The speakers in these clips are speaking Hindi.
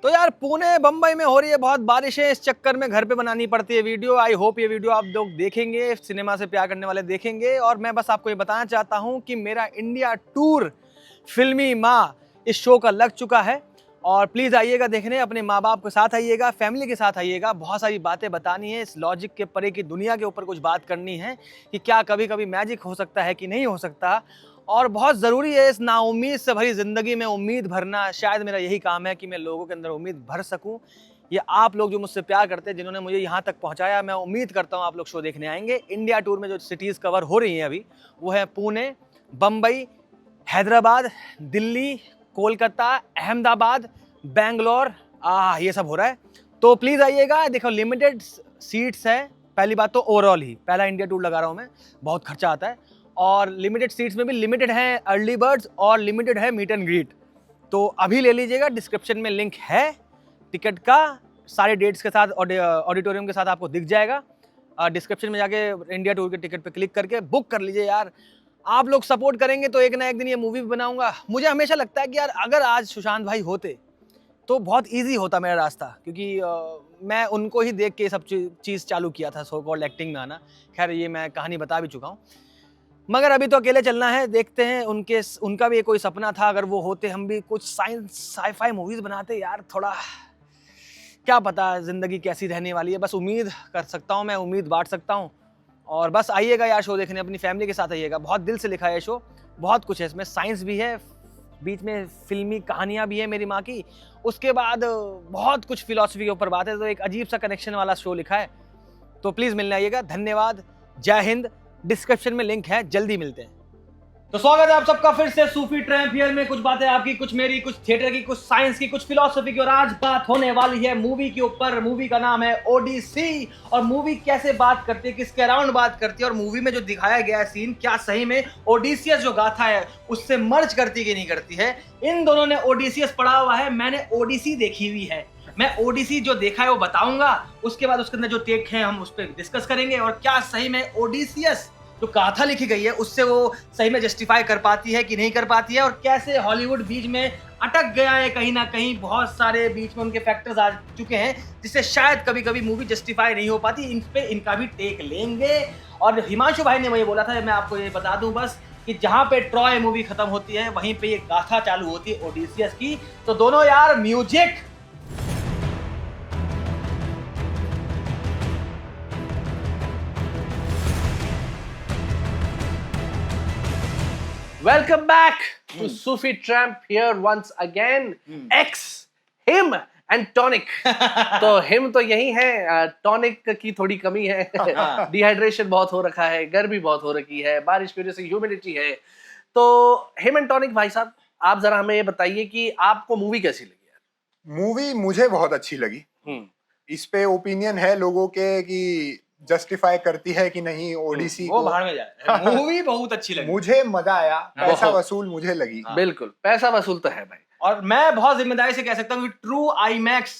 तो यार पुणे बम्बई में हो रही है बहुत बारिशें, इस चक्कर में घर पे बनानी पड़ती है वीडियो। आई होप ये वीडियो आप लोग देखेंगे, सिनेमा से प्यार करने वाले देखेंगे। और मैं बस आपको ये बताना चाहता हूँ कि मेरा इंडिया टूर फिल्मी माँ इस शो का लग चुका है और प्लीज़ आइएगा देखने, अपने माँ बाप के साथ आइएगा, फैमिली के साथ आइएगा। बहुत सारी बातें बतानी है, इस लॉजिक के परे की दुनिया के ऊपर कुछ बात करनी है कि क्या कभी कभी मैजिक हो सकता है कि नहीं हो सकता। और बहुत ज़रूरी है इस नाउम्मीद से भरी ज़िंदगी में उम्मीद भरना। शायद मेरा यही काम है कि मैं लोगों के अंदर उम्मीद भर सकूं। ये आप लोग जो मुझसे प्यार करते हैं, जिन्होंने मुझे यहाँ तक पहुँचाया, मैं उम्मीद करता हूँ आप लोग शो देखने आएंगे। इंडिया टूर में जो सिटीज़ कवर हो रही हैं अभी वो है पुणे, बम्बई, हैदराबाद, दिल्ली, कोलकाता, अहमदाबाद, बेंगलोर, ये सब हो रहा है। तो प्लीज़ आइएगा। देखो लिमिटेड सीट्स है। पहली बात तो ओवरऑल ही पहला इंडिया टूर लगा रहा हूँ मैं, बहुत खर्चा आता है। और लिमिटेड सीट्स में भी लिमिटेड हैं अर्ली बर्ड्स और लिमिटेड है मीट एंड ग्रीट। तो अभी ले लीजिएगा, डिस्क्रिप्शन में लिंक है टिकट का, सारे डेट्स के साथ ऑडिटोरियम के साथ आपको दिख जाएगा। डिस्क्रिप्शन में जाके इंडिया टूर के टिकट पे क्लिक करके बुक कर लीजिए यार। आप लोग सपोर्ट करेंगे तो एक ना एक दिन ये मूवी भी बनाऊंगा। मुझे हमेशा लगता है कि यार अगर आज सुशांत भाई होते तो बहुत इजी होता मेरा रास्ता, क्योंकि मैं उनको ही देख के ये सब चीज़ चालू किया था, सो कॉल्ड एक्टिंग में आना। खैर ये मैं कहानी बता भी चुका हूँ, मगर अभी तो अकेले चलना है। देखते हैं, उनका भी कोई सपना था, अगर वो होते हम भी कुछ साइंस साईफाई मूवीज़ बनाते यार। थोड़ा क्या पता ज़िंदगी कैसी रहने वाली है, बस उम्मीद कर सकता हूँ मैं, उम्मीद बांट सकता हूँ। और बस आइएगा यार शो देखने, अपनी फैमिली के साथ आइएगा। बहुत दिल से लिखा है शो, बहुत कुछ है इसमें, साइंस भी है, बीच में फिल्मी कहानियाँ भी है मेरी माँ की, उसके बाद बहुत कुछ फिलॉसफी के ऊपर बात है। तो एक अजीब सा कनेक्शन वाला शो लिखा है। तो प्लीज़ मिलने आइएगा। धन्यवाद, जय हिंद। डिस्क्रिप्शन में लिंक है, जल्दी मिलते हैं। तो स्वागत है आप सबका फिर से सूफी ट्रैम्प हियर में। कुछ बातें आपकी, कुछ मेरी, कुछ थिएटर की, कुछ साइंस की, कुछ फिलॉसफी की। और आज बात होने वाली है मूवी के ऊपर। मूवी का नाम है ओडिसी। और मूवी कैसे बात करती है, किसके अराउंड बात करती है, और मूवी में जो दिखाया गया है सीन, क्या सही में ओडिसियस जो गाथा है उससे मर्ज करती कि नहीं करती है। इन दोनों ने ओडिसियस पढ़ा हुआ है, मैंने ओडिसी देखी हुई है। मैं ओडिसी जो देखा है वो बताऊंगा, उसके बाद उसके अंदर जो टेक है हम उस पर डिस्कस करेंगे। और क्या सही में ओडिसियस जो गाथा लिखी गई है उससे वो सही में जस्टिफाई कर पाती है कि नहीं कर पाती है। और कैसे हॉलीवुड बीच में अटक गया है कहीं ना कहीं, बहुत सारे बीच में उनके फैक्टर्स आ चुके हैं जिससे शायद कभी कभी मूवी जस्टिफाई नहीं हो पाती। इन पे इनका भी टेक लेंगे। और हिमांशु भाई ने मुझे बोला था, मैं आपको ये बता दूं बस, कि जहां पे ट्रॉय मूवी खत्म होती है वहीं पे ये गाथा चालू होती है ओडिसियस की। तो दोनों यार music. Welcome back to Sufi Tramp here once again. X, him and tonic. तो हिम तो यही है, टॉनिक की थोड़ी कमी है। डिहाइड्रेशन बहुत हो रखा है, गर्मी बहुत हो रखी है, बारिश की वजह से ह्यूमिडिटी है। तो हिम एंड टॉनिक भाई साहब, आप जरा हमें ये बताइए कि आपको मूवी कैसी लगी यार? मूवी मुझे बहुत अच्छी लगी। इस पे ओपिनियन है लोगों के कि जस्टिफाई करती है कि नहीं ओडिसी वो को। बाहर में जाए, मूवी बहुत अच्छी लगी, मुझे मजा आया, पैसा बहुत। वसूल मुझे लगी। बिल्कुल पैसा वसूल तो है भाई। और मैं बहुत जिम्मेदारी से कह सकता हूँ कि ट्रू आईमैक्स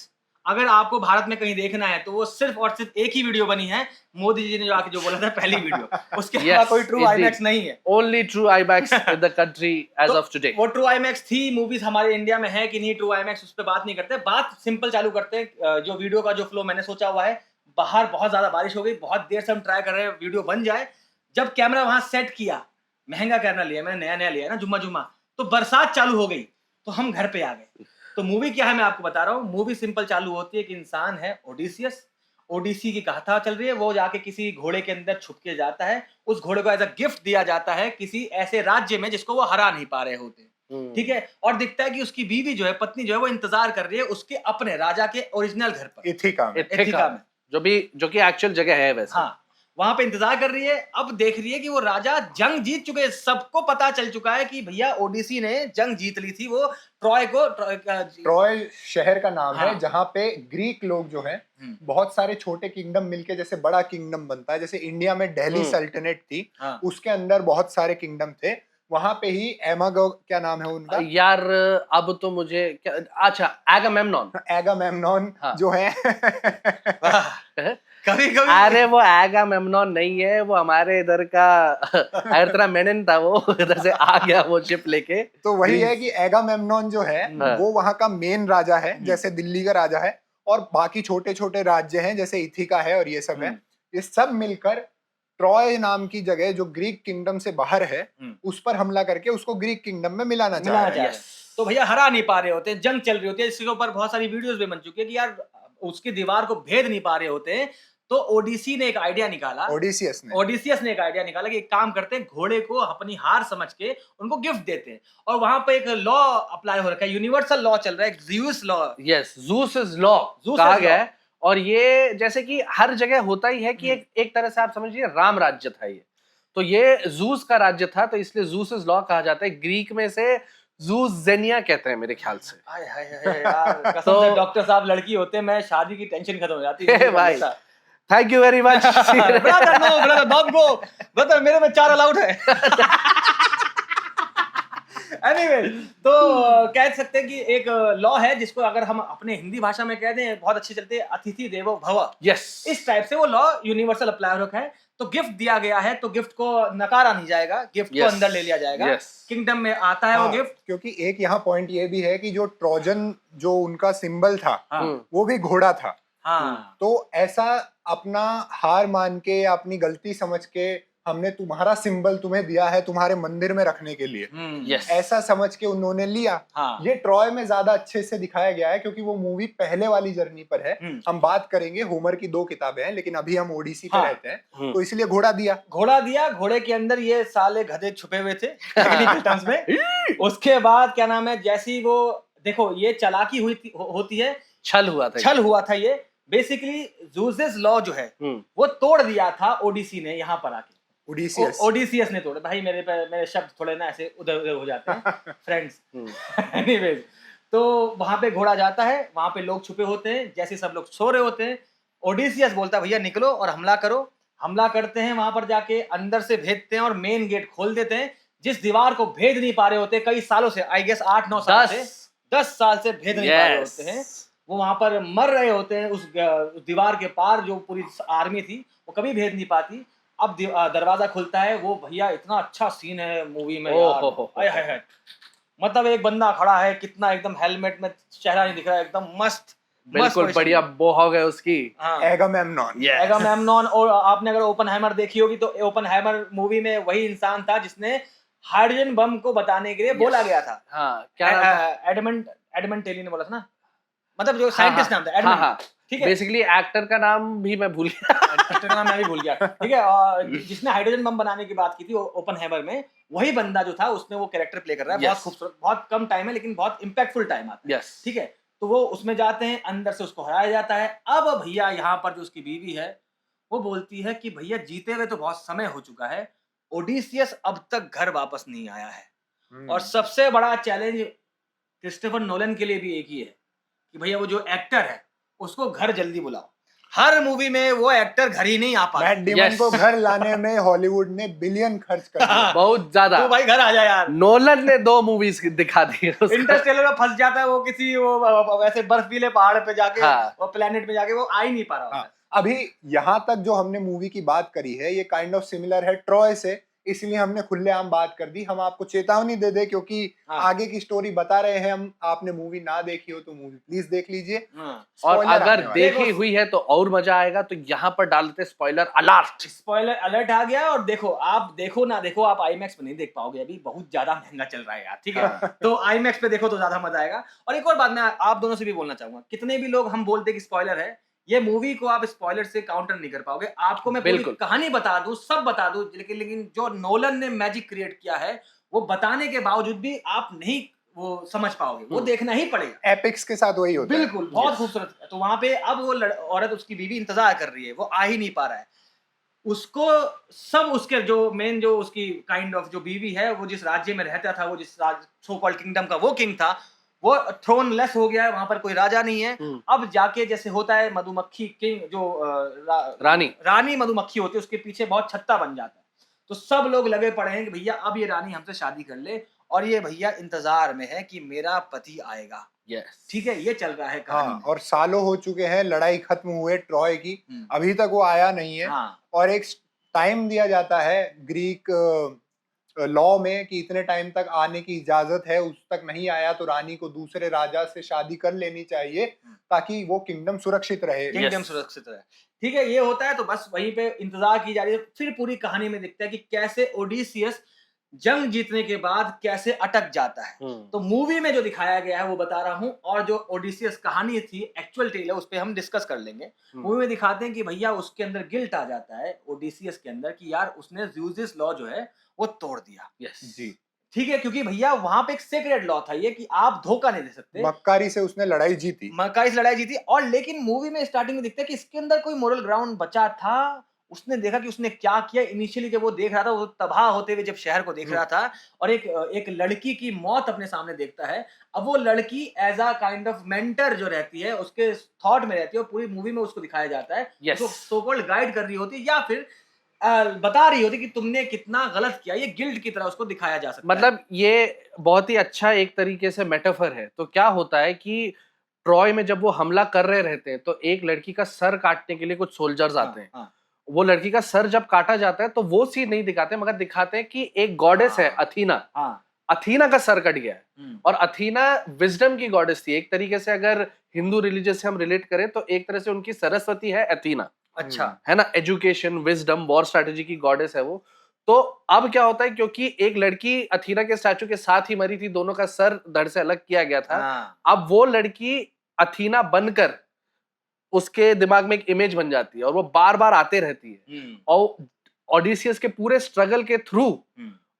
अगर आपको भारत में कहीं देखना है तो वो सिर्फ और सिर्फ एक ही वीडियो बनी है, मोदी जी ने जो आके जो बोला था पहली वीडियो, उसके अलावा कोई ट्रू आईमैक्स नहीं है। Only true IMAX in the country as of today. वो ट्रू आईमैक्स थी। मूवीज हमारे इंडिया में है कि नहीं ट्रू आईमैक्स, उस पर बात नहीं करते, बात सिंपल चालू करते हैं। जो वीडियो का जो फ्लो मैंने सोचा हुआ है, बाहर बहुत ज्यादा बारिश हो गई, बहुत देर से हम ट्राई कर रहे हैं वीडियो बन जाए। जब कैमरा वहां सेट किया, महंगा कैमरा लिया मैंने, नया नया लिया है ना, जुम्मा जुम्मा, तो बरसात चालू हो गई, तो हम घर पे आ गए। तो मूवी क्या है मैं आपको बता रहा हूँ। मूवी सिंपल चालू होती है कि इंसान है ओडिसियस, ओडिसी की गाथा चल रही है, वो जाके किसी घोड़े के अंदर छुप के जाता है, उस घोड़े को एज अ गिफ्ट दिया जाता है किसी ऐसे राज्य में जिसको वो हरा नहीं पा रहे होते। ठीक है। और दिखता है कि उसकी बीवी जो है, पत्नी जो है, वो इंतजार कर रही है उसके अपने राजा के ओरिजिनल घर पर, इथिका में। इथिका में, जो कि एक्चुअल जगह है वैसे। हाँ, वहां पे इंतजार कर रही है। अब देख रही है कि वो राजा जंग जीत चुके हैं, सबको पता चल चुका है कि भैया ओडिसी ने जंग जीत ली थी। वो ट्रॉय शहर का नाम है, हाँ। जहाँ पे ग्रीक लोग जो हैं बहुत सारे छोटे किंगडम मिलके जैसे बड़ा किंगडम बनता है। जैसे इंडिया में दिल्ली सल्तनत थी, हाँ। उसके अंदर बहुत सारे किंगडम थे। वहां पे ही क्या नाम है उनका यार, अब तो मुझे अच्छा, एगामेम्नॉन। एगामेम्नॉन हाँ। जो है कभी कभी अरे वो एगामेम्नॉन नहीं है, वो हमारे इधर का अर्थरामेनन था, वो इधर से आ गया वो शिप लेके। तो वही है कि एगामेम्नॉन जो है हाँ। वो वहां का मेन राजा है, जैसे दिल्ली का राजा है, और बाकी छोटे छोटे राज्य हैं जैसे इथिका है और ये सब है। ये सब मिलकर ट्रॉय नाम की जगह जो ग्रीक किंगडम से बाहर है उस पर हमला करके उसको ग्रीक किंगडम में मिलाना चाह रहे हैं। तो भैया हरा नहीं पा रहे होते, जंग चल रही होती है, इसके ऊपर बहुत सारी वीडियोस भी बन चुकी है कि यार उसकी दीवार को भेद नहीं पा रहे होते हैं। तो ओडिसी ने एक आइडिया निकाला, ओडिसियस ने एक आइडिया निकाला कि एक काम करते हैं, घोड़े को अपनी हार समझ के उनको गिफ्ट देते हैं। और वहां पे एक लॉ अप्लाई हो रखा है, यूनिवर्सल लॉ चल रहा है, Zeus law. Yes, Zeus is law कहा गया है। और ये जैसे कि हर जगह होता ही है कि एक तरह से आप समझिए राम राज्य था ये, तो ये ज़ूस का राज्य था, तो इसलिए ज़ूस इज लॉ कहा जाता है। ग्रीक में से ज़ूस ज़ेनिया कहते हैं मेरे ख्याल से। हाय हाय हाय यार, कसम से डॉक्टर साहब लड़की होते हैं, मैं शादी की टेंशन खत्म हो जाती है भाई। Thank you very much. Brother no brother don't go brother, मेरे में 4 अलाउड है। एनीवे, तो कह सकते हैं कि एक लॉ है जिसको अगर हम अपने हिंदी भाषा में कह दें बहुत अच्छी चलती है, अतिथि देवो भव। यस, इस टाइप से वो लॉ यूनिवर्सल अप्लाई हो रखा है। तो गिफ्ट दिया गया है तो गिफ्ट को नकारा नहीं जाएगा, गिफ्ट को अंदर ले लिया जाएगा। किंगडम में आता है वो गिफ्ट। क्योंकि एक यहाँ पॉइंट ये भी है कि जो ट्रोजन जो उनका सिंबल था वो भी घोड़ा था। तो ऐसा अपना हार मान के या अपनी गलती समझ के हमने तुम्हारा सिंबल तुम्हें दिया है तुम्हारे मंदिर में रखने के लिए, ऐसा समझ के उन्होंने लिया। ये ट्रॉय में ज्यादा अच्छे से दिखाया गया है क्योंकि वो मूवी पहले वाली जर्नी पर है। हम बात करेंगे, होमर की 2 किताबें हैं लेकिन अभी हम ओडिसी पे रहते हैं, तो इसलिए घोड़ा दिया। घोड़े के अंदर ये साले गधे छुपे हुए थे टेक्निकल टर्म्स में। उसके बाद क्या नाम है, जैसी वो देखो ये चालाकी होती है, छल हुआ था ये। बेसिकली ज़ूस लॉ जो है वो तोड़ दिया था ओडिसी ने, यहाँ पर आके ओडिसियस ने तोड़ा। भाई मेरे शब्द थोड़े ना ऐसे उधर उधर हो जाते हैं फ्रेंड्स। एनीवेज, तो वहां पे घोड़ा जाता है, वहां पे लोग छुपे होते हैं, जैसे सब लोग सो रहे होते हैं ओडिसियस बोलता है भैया निकलो और हमला करो। हमला करते हैं, वहां पर जाके अंदर से भेदते हैं और मेन गेट खोल देते हैं। जिस दीवार को भेद नहीं पा रहे होते कई सालों से, आई गेस 8-9 साल से, 10 साल से भेद नहीं पा रहे होते हैं, वो वहां पर मर रहे होते हैं। उस दीवार के पार जो पूरी आर्मी थी वो कभी भेद नहीं पाती। अब दरवाजा खुलता है, वो भैया इतना अच्छा सीन है मूवी में यार। मतलब एक बंदा खड़ा है, कितना एकदम हेलमेट में चेहरा नहीं दिख रहा है, एकदम मस्त, बिल्कुल बढ़िया बोहग है उसकी। एगामेम्नॉन। और आपने अगर ओपनहाइमर देखी होगी तो ओपनहाइमर मूवी में वही इंसान था जिसने हाइड्रोजन बम को बताने के लिए बोला गया था। क्या एडमंड टेली ने बोला था ना, मतलब जो साइंटिस्ट नाम था एडमंड। ठीक है, बेसिकली एक्टर का नाम भी मैं भूल गया। एक्टर का नाम मैं भी भूल गया। ठीक है, और जिसने हाइड्रोजन बम बनाने की बात की थी ओपनहाइमर में, वही बंदा जो था उसमें वो कैरेक्टर प्ले कर रहा है। बहुत खूबसूरत, बहुत कम टाइम है लेकिन बहुत इंपैक्टफुल टाइम आता है। ठीक है, तो वो उसमें जाते हैं, अंदर से उसको हराया जाता है। अब भैया यहाँ पर जो उसकी बीवी है वो बोलती है कि भैया जीते हुए तो बहुत समय हो चुका है, ओडिसियस अब तक घर वापस नहीं आया है। और सबसे बड़ा चैलेंज क्रिस्टोफर नोलन के लिए भी एक ही है कि भैया वो जो एक्टर है उसको घर जल्दी बुलाओ। हर मूवी में वो एक्टर घर ही नहीं आ पाता। मैट डेमन को घर लाने में हॉलीवुड ने बिलियन खर्च कर दिया। बहुत ज्यादा। तो भाई घर आ जा यार। नोलन ने 2 मूवीज दिखा दी। इंटरस्टेलर में फंस जाता है वो किसी वो वैसे बर्फीले पहाड़ पे जाके, वो प्लेनेट पे जाके, वो आ ही नहीं पा रहा होता। अभी यहाँ तक जो हमने मूवी की बात करी है ये काइंड ऑफ सिमिलर है ट्रॉय से, इसलिए हमने खुलेआम बात कर दी। हम आपको चेतावनी दे दे क्योंकि आगे की स्टोरी बता रहे हैं हम। आपने मूवी ना देखी हो तो मूवी प्लीज देख लीजिए। और अगर देखी हुई है तो और मजा आएगा, तो यहाँ पर डाल देते स्पॉइलर अलर्ट। स्पॉइलर अलर्ट आ गया। और देखो, आप देखो ना देखो, आप आईमैक्स में नहीं देख पाओगे, अभी बहुत ज्यादा महंगा चल रहा है यार। ठीक है, तो आईमैक्स पे देखो तो ज्यादा मजा आएगा। और एक और बात मैं आप दोनों से भी बोलना चाहूंगा, कितने भी लोग हम बोलते कि स्पॉइलर है, ये मूवी को आप स्पॉइलर से काउंटर नहीं कर पाओगे। आपको मैं पूरी कहानी बता दूं, सब बता दूं, लेकिन जो नोलन ने मैजिक क्रिएट किया है वो बताने के बावजूद भी आप नहीं वो समझ पाओगे, वो देखना ही पड़ेगा। एपिक्स के साथ वही होता है। बिल्कुल, बहुत खूबसूरत। तो वहां पे अब वो औरत, उसकी बीवी इंतजार कर रही है, वो आ ही नहीं पा रहा है। उसको सब उसके जो मेन जो उसकी काइंड ऑफ जो बीवी है, वो जिस राज्य में रहता था, वो जिस सो कॉल्ड किंगडम का वो किंग था, वो थ्रोन लेस हो गया है, वहां पर कोई राजा नहीं है। अब जाके जैसे होता है मधुमक्खी किंग, जो रानी मधुमक्खी होती है, उसके पीछे बहुत छत्ता बन जाता है। तो सब लोग लगे पड़े हैं कि भैया अब ये रानी हमसे शादी कर ले, और ये भैया इंतजार में है कि मेरा पति आएगा। यस ठीक है, ये चल रहा है कहानी हाँ, में। और सालों हो चुके हैं लड़ाई खत्म हुए ट्रॉय की, हम्म। अभी तक वो आया नहीं है। हाँ, और एक टाइम दिया जाता है ग्रीक लॉ में कि इतने टाइम तक आने की इजाजत है, उस तक नहीं आया तो रानी को दूसरे राजा से शादी कर लेनी चाहिए ताकि वो किंगडम सुरक्षित रहे। किंगडम सुरक्षित रहे। ठीक है, ये होता है तो बस वहीं पे इंतजार की जा रही है। फिर पूरी कहानी में दिखता है कि कैसे ओडिसियस जंग जीतने के बाद कैसे अटक जाता है। तो मूवी में जो दिखाया गया है वो बता रहा हूँ, और जो ओडिसियस कहानी थी एक्चुअल टेल है उस पे हम डिस्कस कर लेंगे। मूवी में दिखाते हैं कि भैया उसके अंदर गिल्ट आ जाता है ओडिसियस के अंदर कि यार उसने ज़्यूसिस लॉ जो है वो तोड़ दिया। यस जी, ठीक है, क्योंकि भैया वहां पे एक सीक्रेट लॉ था ये कि आप धोखा नहीं दे सकते। मक्कारी से उसने लड़ाई जीती। मकाई से लड़ाई जीती, और लेकिन मूवी में स्टार्टिंग में दिखता है कि इसके अंदर कोई मोरल ग्राउंड बचा था। उसने देखा कि उसने क्या किया। इनिशियली जब वो देख रहा था, वो तबाह होते हुए जब शहर को देख रहा था, और एक लड़की की मौत अपने सामने देखता है। अब वो लड़की as a kind of mentor जो रहती है उसके थॉट में रहती है, और पूरी मूवी में उसको दिखाया जाता है। Yes. उसको सो कॉल्ड गाइड कर रही होती है, या फिर बता रही होती कि तुमने कितना गलत किया। ये गिल्ट की तरह उसको दिखाया जा सकता है। मतलब ये बहुत ही अच्छा एक तरीके से मेटाफर है। तो क्या होता है कि ट्रॉय में जब वो हमला कर रहे रहते हैं तो एक लड़की का सर काटने के लिए कुछ सोल्जर्स आते हैं। हाँ, वो लड़की का सर जब काटा जाता है तो वो सीन नहीं दिखाते, मगर दिखाते हैं कि एक गॉडेस है अथीना। हाँ, अथीना का सर कट गया है, हम्म, और अथीना विजडम की गॉडेस थी। एक तरीके से अगर हिंदू रिलीजन से हम रिलेट करें तो एक तरह से उनकी सरस्वती है अथीना, अच्छा, है ना। एजुकेशन, विजडम, वॉर स्ट्रेटेजी की गॉडेस है वो। तो अब क्या होता है, क्योंकि एक लड़की अथीना के स्टैचू के साथ ही मरी थी, दोनों का सर धड़ से अलग किया गया था। हाँ, अब वो लड़की अथीना बनकर उसके दिमाग में एक इमेज बन जाती है, और वो बार बार आते रहती है। और ओडिसियस के पूरे स्ट्रगल के थ्रू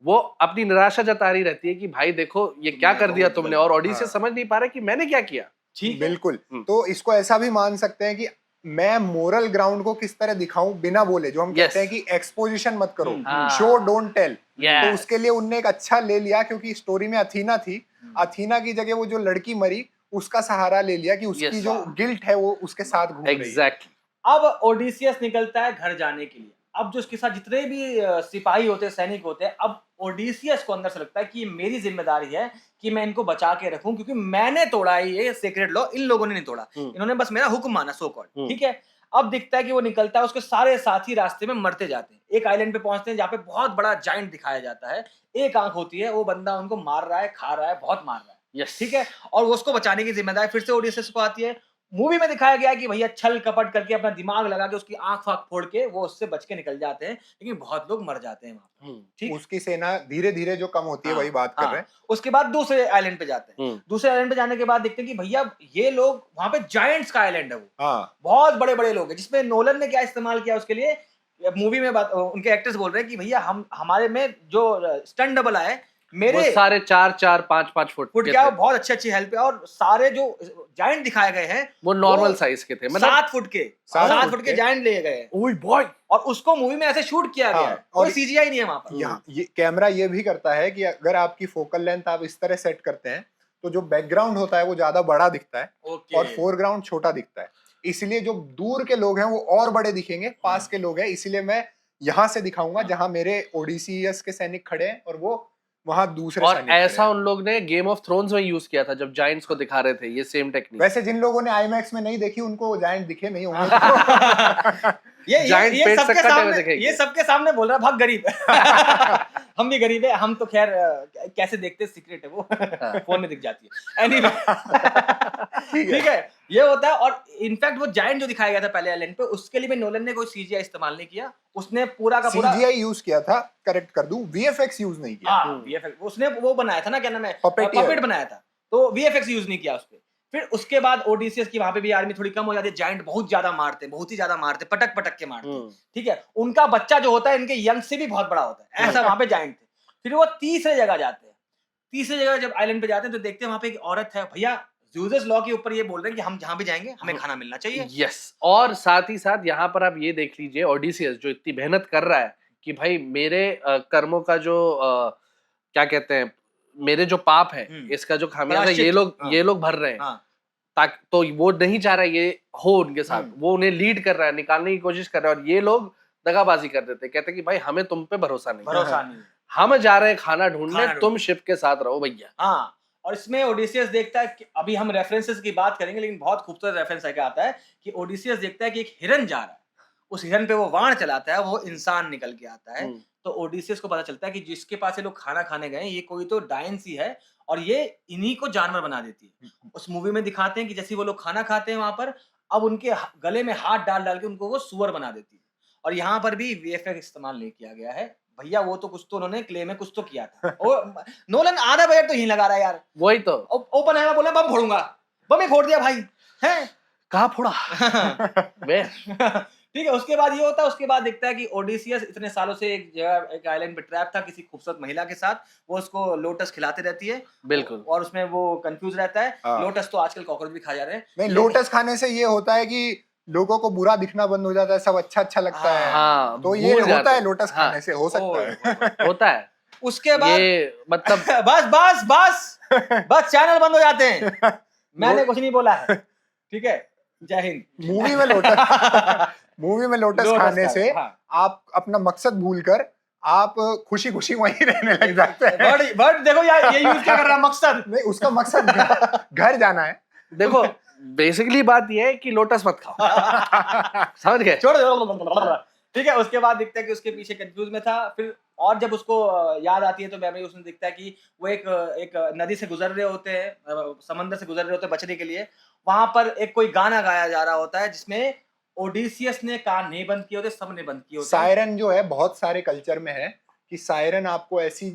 वो अपनी निराशा जता रही रहती है कि भाई देखो ये क्या कर दिया तुमने, और ओडिसियस समझ नहीं पा रहा कि मैंने क्या किया। ठीक है। बिल्कुल। तो इसको ऐसा भी मान सकते हैं कि मैं मोरल ग्राउंड को किस तरह दिखाऊं बिना बोले, जो हम Yes. कहते हैं कि एक्सपोजिशन मत करो, हाँ। Show don't tell. Yes. तो उसके लिए उनने एक अच्छा ले लिया, क्योंकि स्टोरी में अथीना थी, अथीना की जगह वो जो लड़की मरी उसका सहारा ले लिया कि उसकी Yes. जो गिल्ट है वो उसके साथ घूम रही है। एग्जैक्टली। अब ओडिसियस निकलता है घर जाने के लिए। अब जो उसके साथ जितने भी सिपाही होते हैं, सैनिक होते हैं, अब ओडिसियस को अंदर से लगता है कि मेरी जिम्मेदारी है कि मैं इनको बचा के रखूं, क्योंकि मैंने तोड़ा है ये सीक्रेट लॉ, इन लोगों ने नहीं तोड़ा। इन्होंने बस मेरा हुक्म माना, सो कॉल्ड। ठीक है। अब दिखता है कि वो निकलता है, उसके सारे साथी रास्ते में मरते जाते हैं। एक आइलैंड पे पहुंचते हैं जहाँ पे बहुत बड़ा जाइंट दिखाया जाता है। एक आंख होती है, वो बंदा उनको मार रहा है, खा रहा है, बहुत मार रहा है। Yes. ठीक है। और उसको बचाने की जिम्मेदारी फिर से ओडिसियस को आती है। मूवी में दिखाया गया है कि भैया छल कपट करके अपना दिमाग लगा के उसकी आंख फाक फोड़ के वो उससे बच के निकल जाते हैं, लेकिन बहुत लोग मर जाते हैं वहां पे। ठीक। उसकी सेना धीरे धीरे जो कम होती है, वही बात कर रहे हैं। उसके बाद दूसरे आइलैंड पे जाते हैं। दूसरे आइलैंड पे जाने के बाद देखते हैं कि भैया ये लोग वहां पे जायंट्स का आइलैंड है, वो बहुत बड़े बड़े लोग हैं, जिसमें नोलन ने क्या इस्तेमाल किया उसके लिए मूवी में बात, उनके एक्टर्स बोल रहे हैं कि भैया हम हमारे में जो स्टंट डबल आए मेरे वो सारे 4-4, 5-5 फुट क्या बहुत अच्छी हेल्प है। और सारे जो जायंट दिखाए गए हैं वो नॉर्मल साइज के थे, मतलब 7 फुट के जायंट लिए गए। ओए बॉय। और उसको मूवी में ऐसे शूट किया गया है, कोई सीजीआई नहीं है वहां पर। यहाँ ये कैमरा ये भी करता है कि अगर आपकी फोकल लेंथ आप इस तरह सेट करते हैं तो जो बैकग्राउंड होता है वो ज्यादा बड़ा दिखता है और फोरग्राउंड छोटा दिखता है। इसलिए जो दूर के लोग हैं वो और बड़े दिखेंगे, पास के लोग हैं इसलिए मैं यहाँ से दिखाऊंगा जहां मेरे ओडिसियस के सैनिक खड़े हैं और वो वहां दूसरे और सैनिक ऐसा खड़े हैं। उन लोग ने गेम ऑफ थ्रोन्स में यूज किया था जब जायंट्स को दिखा रहे थे, ये सेम टेक्निक। वैसे जिन लोगों ने आईमैक्स में नहीं देखी उनको जायंट दिखे नहीं होंगे। ये सबके सामने बोल रहा भाग गरीब। हम भी गरीब है, हम तो खैर कैसे देखते सीक्रेट है वो फोन में दिख जाती है। एनीवे ठीक है, ये होता है। और इनफैक्ट वो जायंट जो दिखाया गया था पहले आइलैंड पे, उसके लिए भी नोलन ने कोई सीजीआई इस्तेमाल नहीं किया। उसने पूरा का पूरा सीजीआई यूज किया था, करेक्ट कर दूं, वीएफएक्स यूज नहीं किया। वीएफएक्स उसने वो बनाया था ना, क्या नाम है, Puppeteer। पपेट बनाया था, तो वीएफएक्स यूज नहीं किया उस पे। फिर उसके बाद ओडिसियस की वहां पे भी आर्मी थोड़ी कम हो जाती है, जायंट बहुत ज्यादा मारते, बहुत ही ज्यादा मारते, पटक पटक के मारते। ठीक है। उनका बच्चा जो होता है इनके यंग से भी बहुत बड़ा होता है, ऐसा वहां पे जायंट थे। फिर वो तीसरे जगह जाते हैं। तीसरे जगह जब आइलैंड पे जाते हैं तो देखते हैं वहां पे एक औरत है। भैया ज़्यूसिस लॉ के ऊपर ये बोल रहे हैं कि हम जहां भी जाएंगे हमें खाना मिलना चाहिए। यस। और साथ ही साथ यहाँ पर आप ये देख लीजिए, ओडिसियस जो इतनी मेहनत कर रहा है कि भाई मेरे कर्मों का जो क्या कहते हैं, मेरे जो पाप है इसका जो खामियाजा ये लोग भर रहे हैं, ताकि तो वो नहीं चाह रहा है ये हो उनके साथ, वो उन्हें लीड कर रहा है, निकालने की कोशिश कर रहा है, और ये लोग दगाबाजी कर देते, कहते कि भाई हमें तुम पे भरोसा नहीं, भरोसा नहीं, हम जा रहे हैं खाना ढूंढने, तुम शिप के साथ रहो भैया। हाँ। और इसमें ओडिसियस देखता है कि अभी हम रेफरेंसेस की बात करेंगे, लेकिन बहुत खूबसूरत रेफरेंस है, क्या आता है कि ओडिसियस देखता है कि एक हिरन जा रहा है, उस हिरन पे वो वाण चलाता है, वो इंसान निकल के आता है। तो ओडिसियस को पता चलता है कि जिसके पास ये लोग खाना खाने गए, ये कोई तो डायन सी है और ये इन्हीं को जानवर बना देती है। उस मूवी में दिखाते हैं कि जैसे वो लोग खाना खाते हैं वहां पर, अब उनके गले में हाथ डाल डाल के उनको वो सुअर बना देती है। और यहाँ पर भी वीएफएक्स इस्तेमाल नहीं किया गया है भैया, वो तो कुछ तो उन्होंने क्ले में कुछ तो किया था। नोलन आधा बजट तो यही लगा रहा है यार। वही तो ओपन है, बोला बम फोड़ूंगा, बम ही फोड़ दिया भाई है। कहाँ फोड़ा वे ठीक है, उसके बाद ये होता है, उसके बाद दिखता है कि ओडिसियस इतने सालों से एक जगह, एक आइलैंड पे ट्रैप था किसी खूबसूरत महिला के साथ, वो उसको लोटस खिलाती रहती है बिल्कुल, और उसमें वो कंफ्यूज रहता है। हाँ। लोटस तो आजकल कॉकरोच भी खा जा रहे हैं। नहीं, लोटस खाने से ये होता है कि लोगों को बुरा दिखना बंद हो जाता है, सब अच्छा अच्छा लगता है। हाँ, तो ये भूल होता जाते है हैं। लोटस हाँ। खाने से, हो सकता है। होता है। उसके बाद ये मतलब बस बस बस बस चैनल बंद हो जाते हैं। मैंने कुछ नहीं बोला है, ठीक है। जय हिंद। मूवी में लोटस खाने का, से हाँ। आप अपना मकसद भूलकर आप खुशी खुशी वहीं रहने लग जाते हैं। वर्ड देखो यार, ये यूज क्या कर रहा है, मकसद नहीं, उसका मकसद घर जाना है। देखो बेसिकली बात ये है कि लोटस मत खाओ समझ गए। छोड़ दो, ठीक है। उसके बाद दिखता है कि उसके पीछे कंफ्यूज में था, फिर और जब उसको याद आती है तो मेमोरी उसमें दिखता है कि वो एक नदी से गुजर रहे होते हैं, समंदर से गुजर रहे होते हैं बचने के लिए। वहां पर एक कोई गाना गाया जा रहा होता है जिसमें ओडिसियस ने कान नहीं बंद किए होते, सब ने बंद किए होते हैं। सायरन जो है, बहुत सारे कल्चर में है कि सायरन आपको ऐसी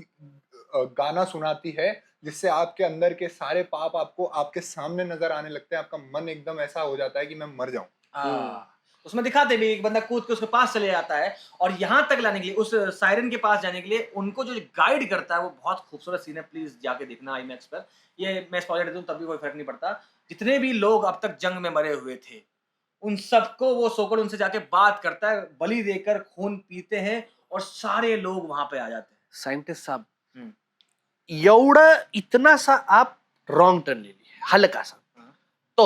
गाना सुनाती है जिससे आपके अंदर के सारे पाप आपको आपके सामने नजर आने लगते हैं, आपका मन एकदम ऐसा हो जाता है कि मैं मर जाऊं। उसमें दिखाते भी एक बंदा कूद के उसके पास चले जाता है, और यहाँ तक लाने के लिए, उस सायरन के पास जाने के लिए उनको जो गाइड करता है, वो बहुत खूबसूरत सीन है। प्लीज जाके देखना आईमैक्स पर। ये मैं स्पॉइलर दे दूं तब भी कोई फर्क नहीं पड़ता। जितने भी लोग अब तक जंग में मरे हुए थे, उन सबको वो सोकर उनसे जाके बात करता है, बलि देकर खून पीते हैं, और सारे लोग वहां पे आ जाते हैं। साइंटिस्ट साहब, एवढं इतना सा आप रॉन्ग टर्न ले लिए, हल्का सा। तो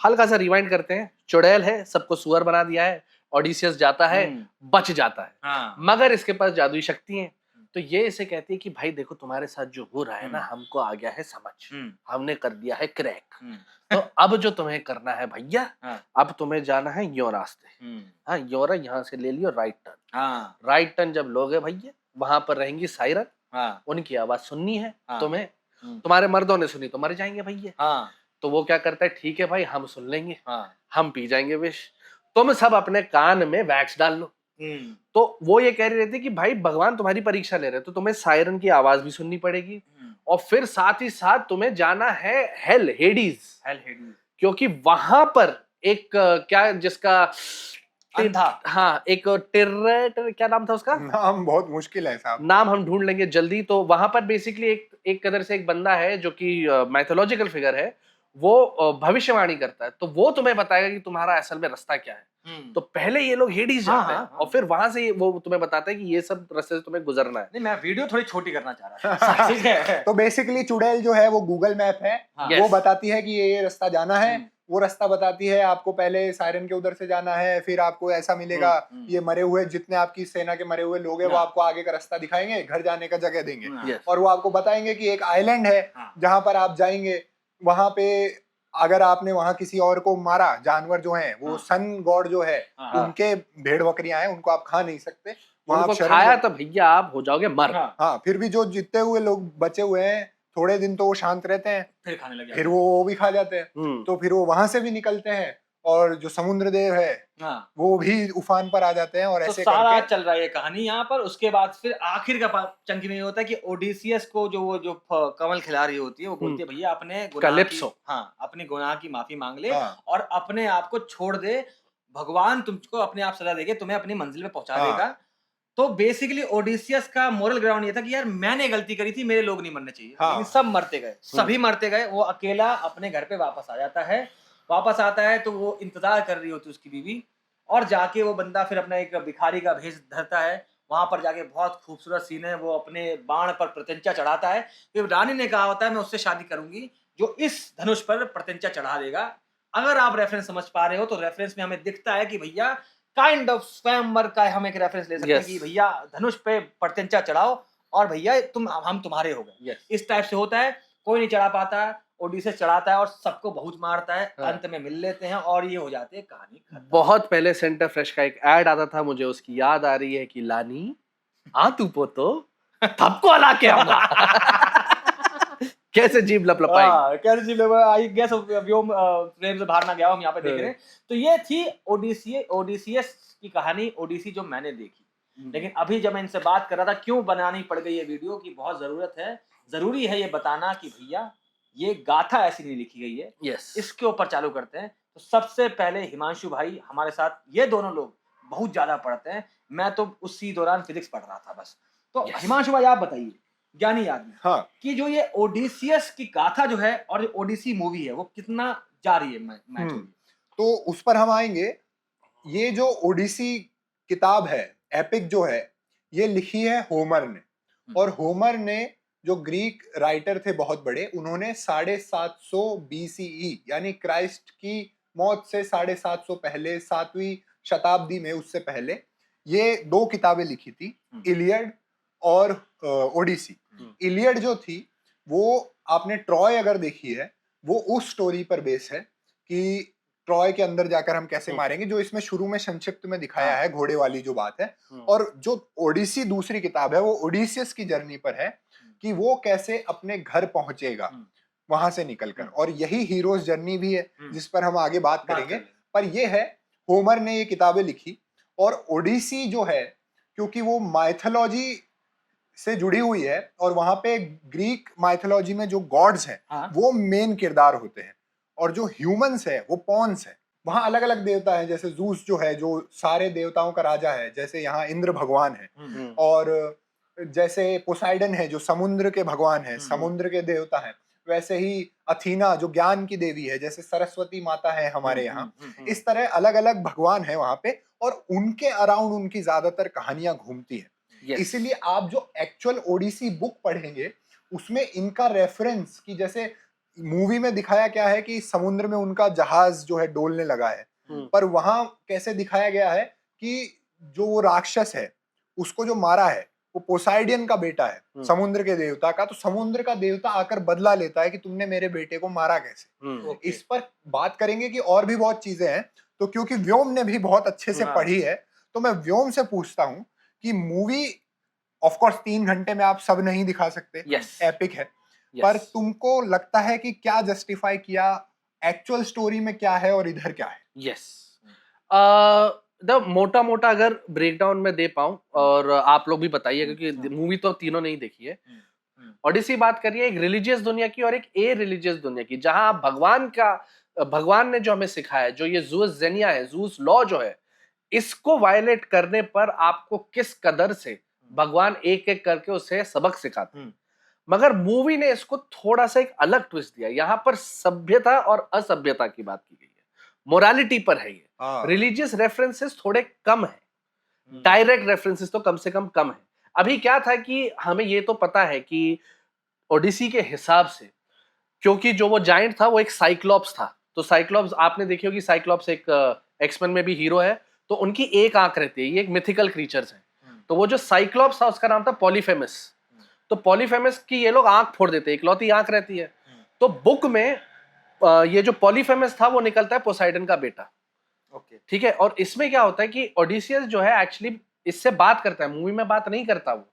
हल्का सा रिवाइंड करते हैं। चुड़ैल है, सबको सुअर बना दिया है, ओडिसियस जाता है, बच जाता है, मगर इसके पास जादुई शक्ति है। तो ये इसे कहती है कि भाई देखो तुम्हारे साथ जो हो रहा है ना, हमको आ गया है समझ, हमने कर दिया है क्रैक। तो अब जो तुम्हें करना है भैया, अब तुम्हें जाना है यो रास्ते। हाँ, योरा यहाँ से ले लियो राइट टर्न। राइट टर्न जब लोगे भैया, वहां पर रहेंगी सायरन, उनकी आवाज सुननी है तुम्हें। तुम्हारे मर्दों ने सुनी तो मर जाएंगे भैया। तो वो क्या करता है, ठीक है भाई हम सुन लेंगे, हम पी जाएंगे विष, तुम सब अपने कान में वैक्स डाल लो। तो वो ये कह रही रहती कि भाई भगवान तुम्हारी परीक्षा ले रहे, तो तुम्हें सायरन की आवाज भी सुननी पड़ेगी, और फिर साथ ही साथ तुम्हें जाना है हेल, हेडीज, क्योंकि वहां पर एक क्या, जिसका हाँ, एक टेर्रेटर, क्या नाम था उसका? नाम बहुत मुश्किल है साहब, नाम हम ढूंढ लेंगे जल्दी। तो वहां पर बेसिकली एक कदर से एक बंदा है जो कि माइथोलॉजिकल फिगर है, वो भविष्यवाणी करता है। तो वो तुम्हें बताएगा कि तुम्हारा असल में रास्ता क्या है। तो पहले ये लोग हेडीज जाते हैं, और फिर वहां से वो तुम्हें बताता है कि ये सब रास्ते से तुम्हें गुजरना है। नहीं, मैं वीडियो थोड़ी छोटी करना चाह रहा था। तो बेसिकली चुड़ैल जो है वो गूगल मैप है, वो बताती है कि ये रास्ता जाना है। वो रास्ता बताती है आपको, पहले सायरन के उधर से जाना है, फिर आपको ऐसा मिलेगा, ये मरे हुए जितने आपकी सेना के मरे हुए लोग हैं वो आपको आगे का रास्ता दिखाएंगे, घर जाने का जगह देंगे, और वो आपको बताएंगे कि एक आइलैंड है जहां पर आप जाएंगे। वहां पे अगर आपने वहां किसी और को मारा, जानवर जो हैं वो सन गॉड जो है, उनके भेड़ बकरियां हैं, उनको आप खा नहीं सकते। उनको खाया तो भैया आप हो जाओगे मर। हाँ, फिर भी जो जीते हुए लोग बचे हुए हैं, थोड़े दिन तो वो शांत रहते हैं, फिर खाने लगे, फिर वो भी खा जाते हैं। तो फिर वो वहां से भी निकलते हैं, और जो समुद्र देव है वो भी उफान पर आ जाते हैं, और तो ऐसे सारा चल रहा है ये कहानी यहाँ पर। उसके बाद फिर आखिर का चंक में ये होता है कि ओडिसियस को जो कमल खिला रही होती है, वो बोलती है भैया अपने गुनाह की, अपने गुनाह की माफी मांग ले, और अपने आप को छोड़ दे, भगवान तुमको अपने आप सजा देगा, तुम्हें अपनी मंजिल में पहुंचा देगा। तो बेसिकली ओडिसियस का मोरल ग्राउंड ये था कि यार मैंने गलती करी थी, मेरे लोग नहीं मरने चाहिए, लेकिन सब मरते गए, सभी मरते गए। वो अकेला अपने घर पे वापस आ जाता है। वापस आता है तो वो इंतजार कर रही होती है उसकी बीवी, और जाके वो बंदा फिर अपना एक भिखारी का भेष धरता है। वहां पर जाके बहुत खूबसूरत सीन है, वो अपने बाण पर प्रत्यंचा चढ़ाता है। फिर रानी ने कहा होता है मैं उससे शादी करूंगी जो इस धनुष पर प्रत्यंचा चढ़ा देगा। अगर आप रेफरेंस समझ पा रहे हो तो रेफरेंस में हमें दिखता है कि भैया काइंड ऑफ स्वयंवर का हम एक रेफरेंस ले सकते हैं कि भैया धनुष पे प्रत्यंचा चढ़ाओ और भैया हम तुम्हारे हो गए। इस टाइप से होता है। कोई नहीं चढ़ा पाता, ओडिसियस चढ़ाता है और सबको बहुत मारता है, हाँ। अंत में मिल लेते हैं और ये हो जाती है कहानी खत्म। बहुत पहले सेंटर फ्रेश का एक ऐड आता था, मुझे उसकी याद आ रही है कि लानी आ तू पोतो थपको हला के आऊंगा। कैसे जीभ लपलपाई। कैसे जी आई गेस व्योम फ्रेम से बाहर ना गया हम यहाँ पे देख रहे हैं। तो ये थी ओडिसियस की कहानी, ओडिसी जो मैंने देखी। लेकिन अभी जब मैं इनसे बात कर रहा था क्यों बनानी पड़ गई ये वीडियो की बहुत जरूरी है ये बताना कि भैया ये गाथा ऐसी नहीं लिखी गई है। यस इसके ऊपर चालू करते हैं। तो सबसे पहले हिमांशु भाई हमारे साथ, ये दोनों लोग बहुत ज्यादा पढ़ते हैं, मैं तो उसी दौरान फिजिक्स पढ़ रहा था बस। तो Yes. हिमांशु भाई आप बताइए, ज्ञानी आदमी, हाँ कि जो ये ओडिसियस की गाथा जो है और जो ओडिसी मूवी है वो कितना जारी है मैच में? तो उस पर हम आएंगे। ये जो ओडिसी किताब है, एपिक जो है, ये लिखी है होमर ने। और होमर ने जो ग्रीक राइटर थे बहुत बड़े, उन्होंने 750 BCE यानी क्राइस्ट की मौत से 750 पहले, 7वीं शताब्दी में, उससे पहले ये 2 किताबें लिखी थी, इलियड और ओडिसी। इलियड जो थी वो, आपने ट्रॉय अगर देखी है, वो उस स्टोरी पर बेस है कि ट्रॉय के अंदर जाकर हम कैसे मारेंगे, जो इसमें शुरू में संक्षिप्त में दिखाया है, घोड़े वाली जो बात है। और जो ओडिसी दूसरी किताब है वो ओडिसियस की जर्नी पर है कि वो कैसे अपने घर पहुंचेगा वहां से निकलकर। और यही हीरोज जर्नी भी है जिस पर हम आगे बात करेंगे। पर ये है, होमर ने ये किताबें लिखी। और ओडिसी जो है, क्योंकि वो माइथोलॉजी से जुड़ी हुई है और वहां पे ग्रीक माइथोलॉजी में जो गॉड्स हैं वो मेन किरदार होते हैं, और जो ह्यूमंस है वो पॉन्स है। वहां अलग अलग देवता हैं, जैसे जूस जो है जो सारे देवताओं का राजा है, जैसे यहाँ इंद्र भगवान है, और जैसे पोसाइडन है जो समुद्र के भगवान है, समुद्र के देवता हैं। वैसे ही अथीना जो ज्ञान की देवी है, जैसे सरस्वती माता है हमारे यहाँ। इस तरह अलग अलग भगवान है वहां पे, और उनके अराउंड उनकी ज्यादातर कहानियां घूमती है। इसीलिए आप जो एक्चुअल ओडिसी बुक पढ़ेंगे उसमें इनका रेफरेंस, कि जैसे मूवी में दिखाया क्या है कि समुद्र में उनका जहाज जो है डोलने लगा है, पर वहां कैसे दिखाया गया है कि जो वो राक्षस है उसको जो मारा है वो पोसाइडियन का बेटा है, समुद्र के देवता का। तो समुद्र का देवता आकर बदला लेता है कि तुमने मेरे बेटे को मारा कैसे। इस पर बात करेंगे कि और भी बहुत चीजें हैं। तो क्योंकि व्योम ने भी बहुत अच्छे से पढ़ी है, तो मैं व्योम से पूछता हूँ कि मूवी ऑफ कोर्स 3 घंटे में आप सब नहीं दिखा सकते, एपिक है, पर तुमको लगता है कि क्या जस्टिफाई किया, एक्चुअल स्टोरी में क्या है और इधर क्या है? मोटा मोटा अगर ब्रेकडाउन में दे पाऊं, और आप लोग भी बताइए क्योंकि मूवी तो तीनों नहीं देखी है। ओडिसी बात करिए एक रिलीजियस दुनिया की और एक ए रिलीजियस दुनिया की, जहां भगवान ने जो हमें सिखाया, जो ये जूस जेनिया है, जूस लॉ जो है, इसको वायलेट करने पर आपको किस कदर से भगवान एक एक करके उसे सबक सिखाते। मगर मूवी ने इसको थोड़ा सा एक अलग ट्विस्ट दिया। यहाँ पर सभ्यता और असभ्यता की बात की गई है, मोरालिटी पर है ये। रिलीजियस रेफरेंसेस थोड़े कम है, डायरेक्ट रेफरेंसेस तो कम से कम है। अभी क्या था कि हमें ये तो पता है कि ओडिसी के हिसाब से, क्योंकि जो वो जायंट था वो एक साइक्लॉप्स था, तो साइक्लॉप्स आपने देखी होगी, साइक्लॉप्स एक एक्समैन में भी हीरो है, तो उनकी एक आंख रहती है, ये एक मिथिकल क्रीचर्स है। तो वो जो साइक्लॉप्स था उसका नाम था पॉलीफेमस। तो पॉलीफेमस की ये लोग आंख फोड़ देते हैं, इकलौती आंख रहती है। तो बुक में ये जो पॉलीफेमस था वो निकलता है पोसाइडन का बेटा। ठीक है। और इसमें क्या होता है कि ओडिसियस जो है एक्चुअली इससे बात करता है, मूवी में बात नहीं करता, वो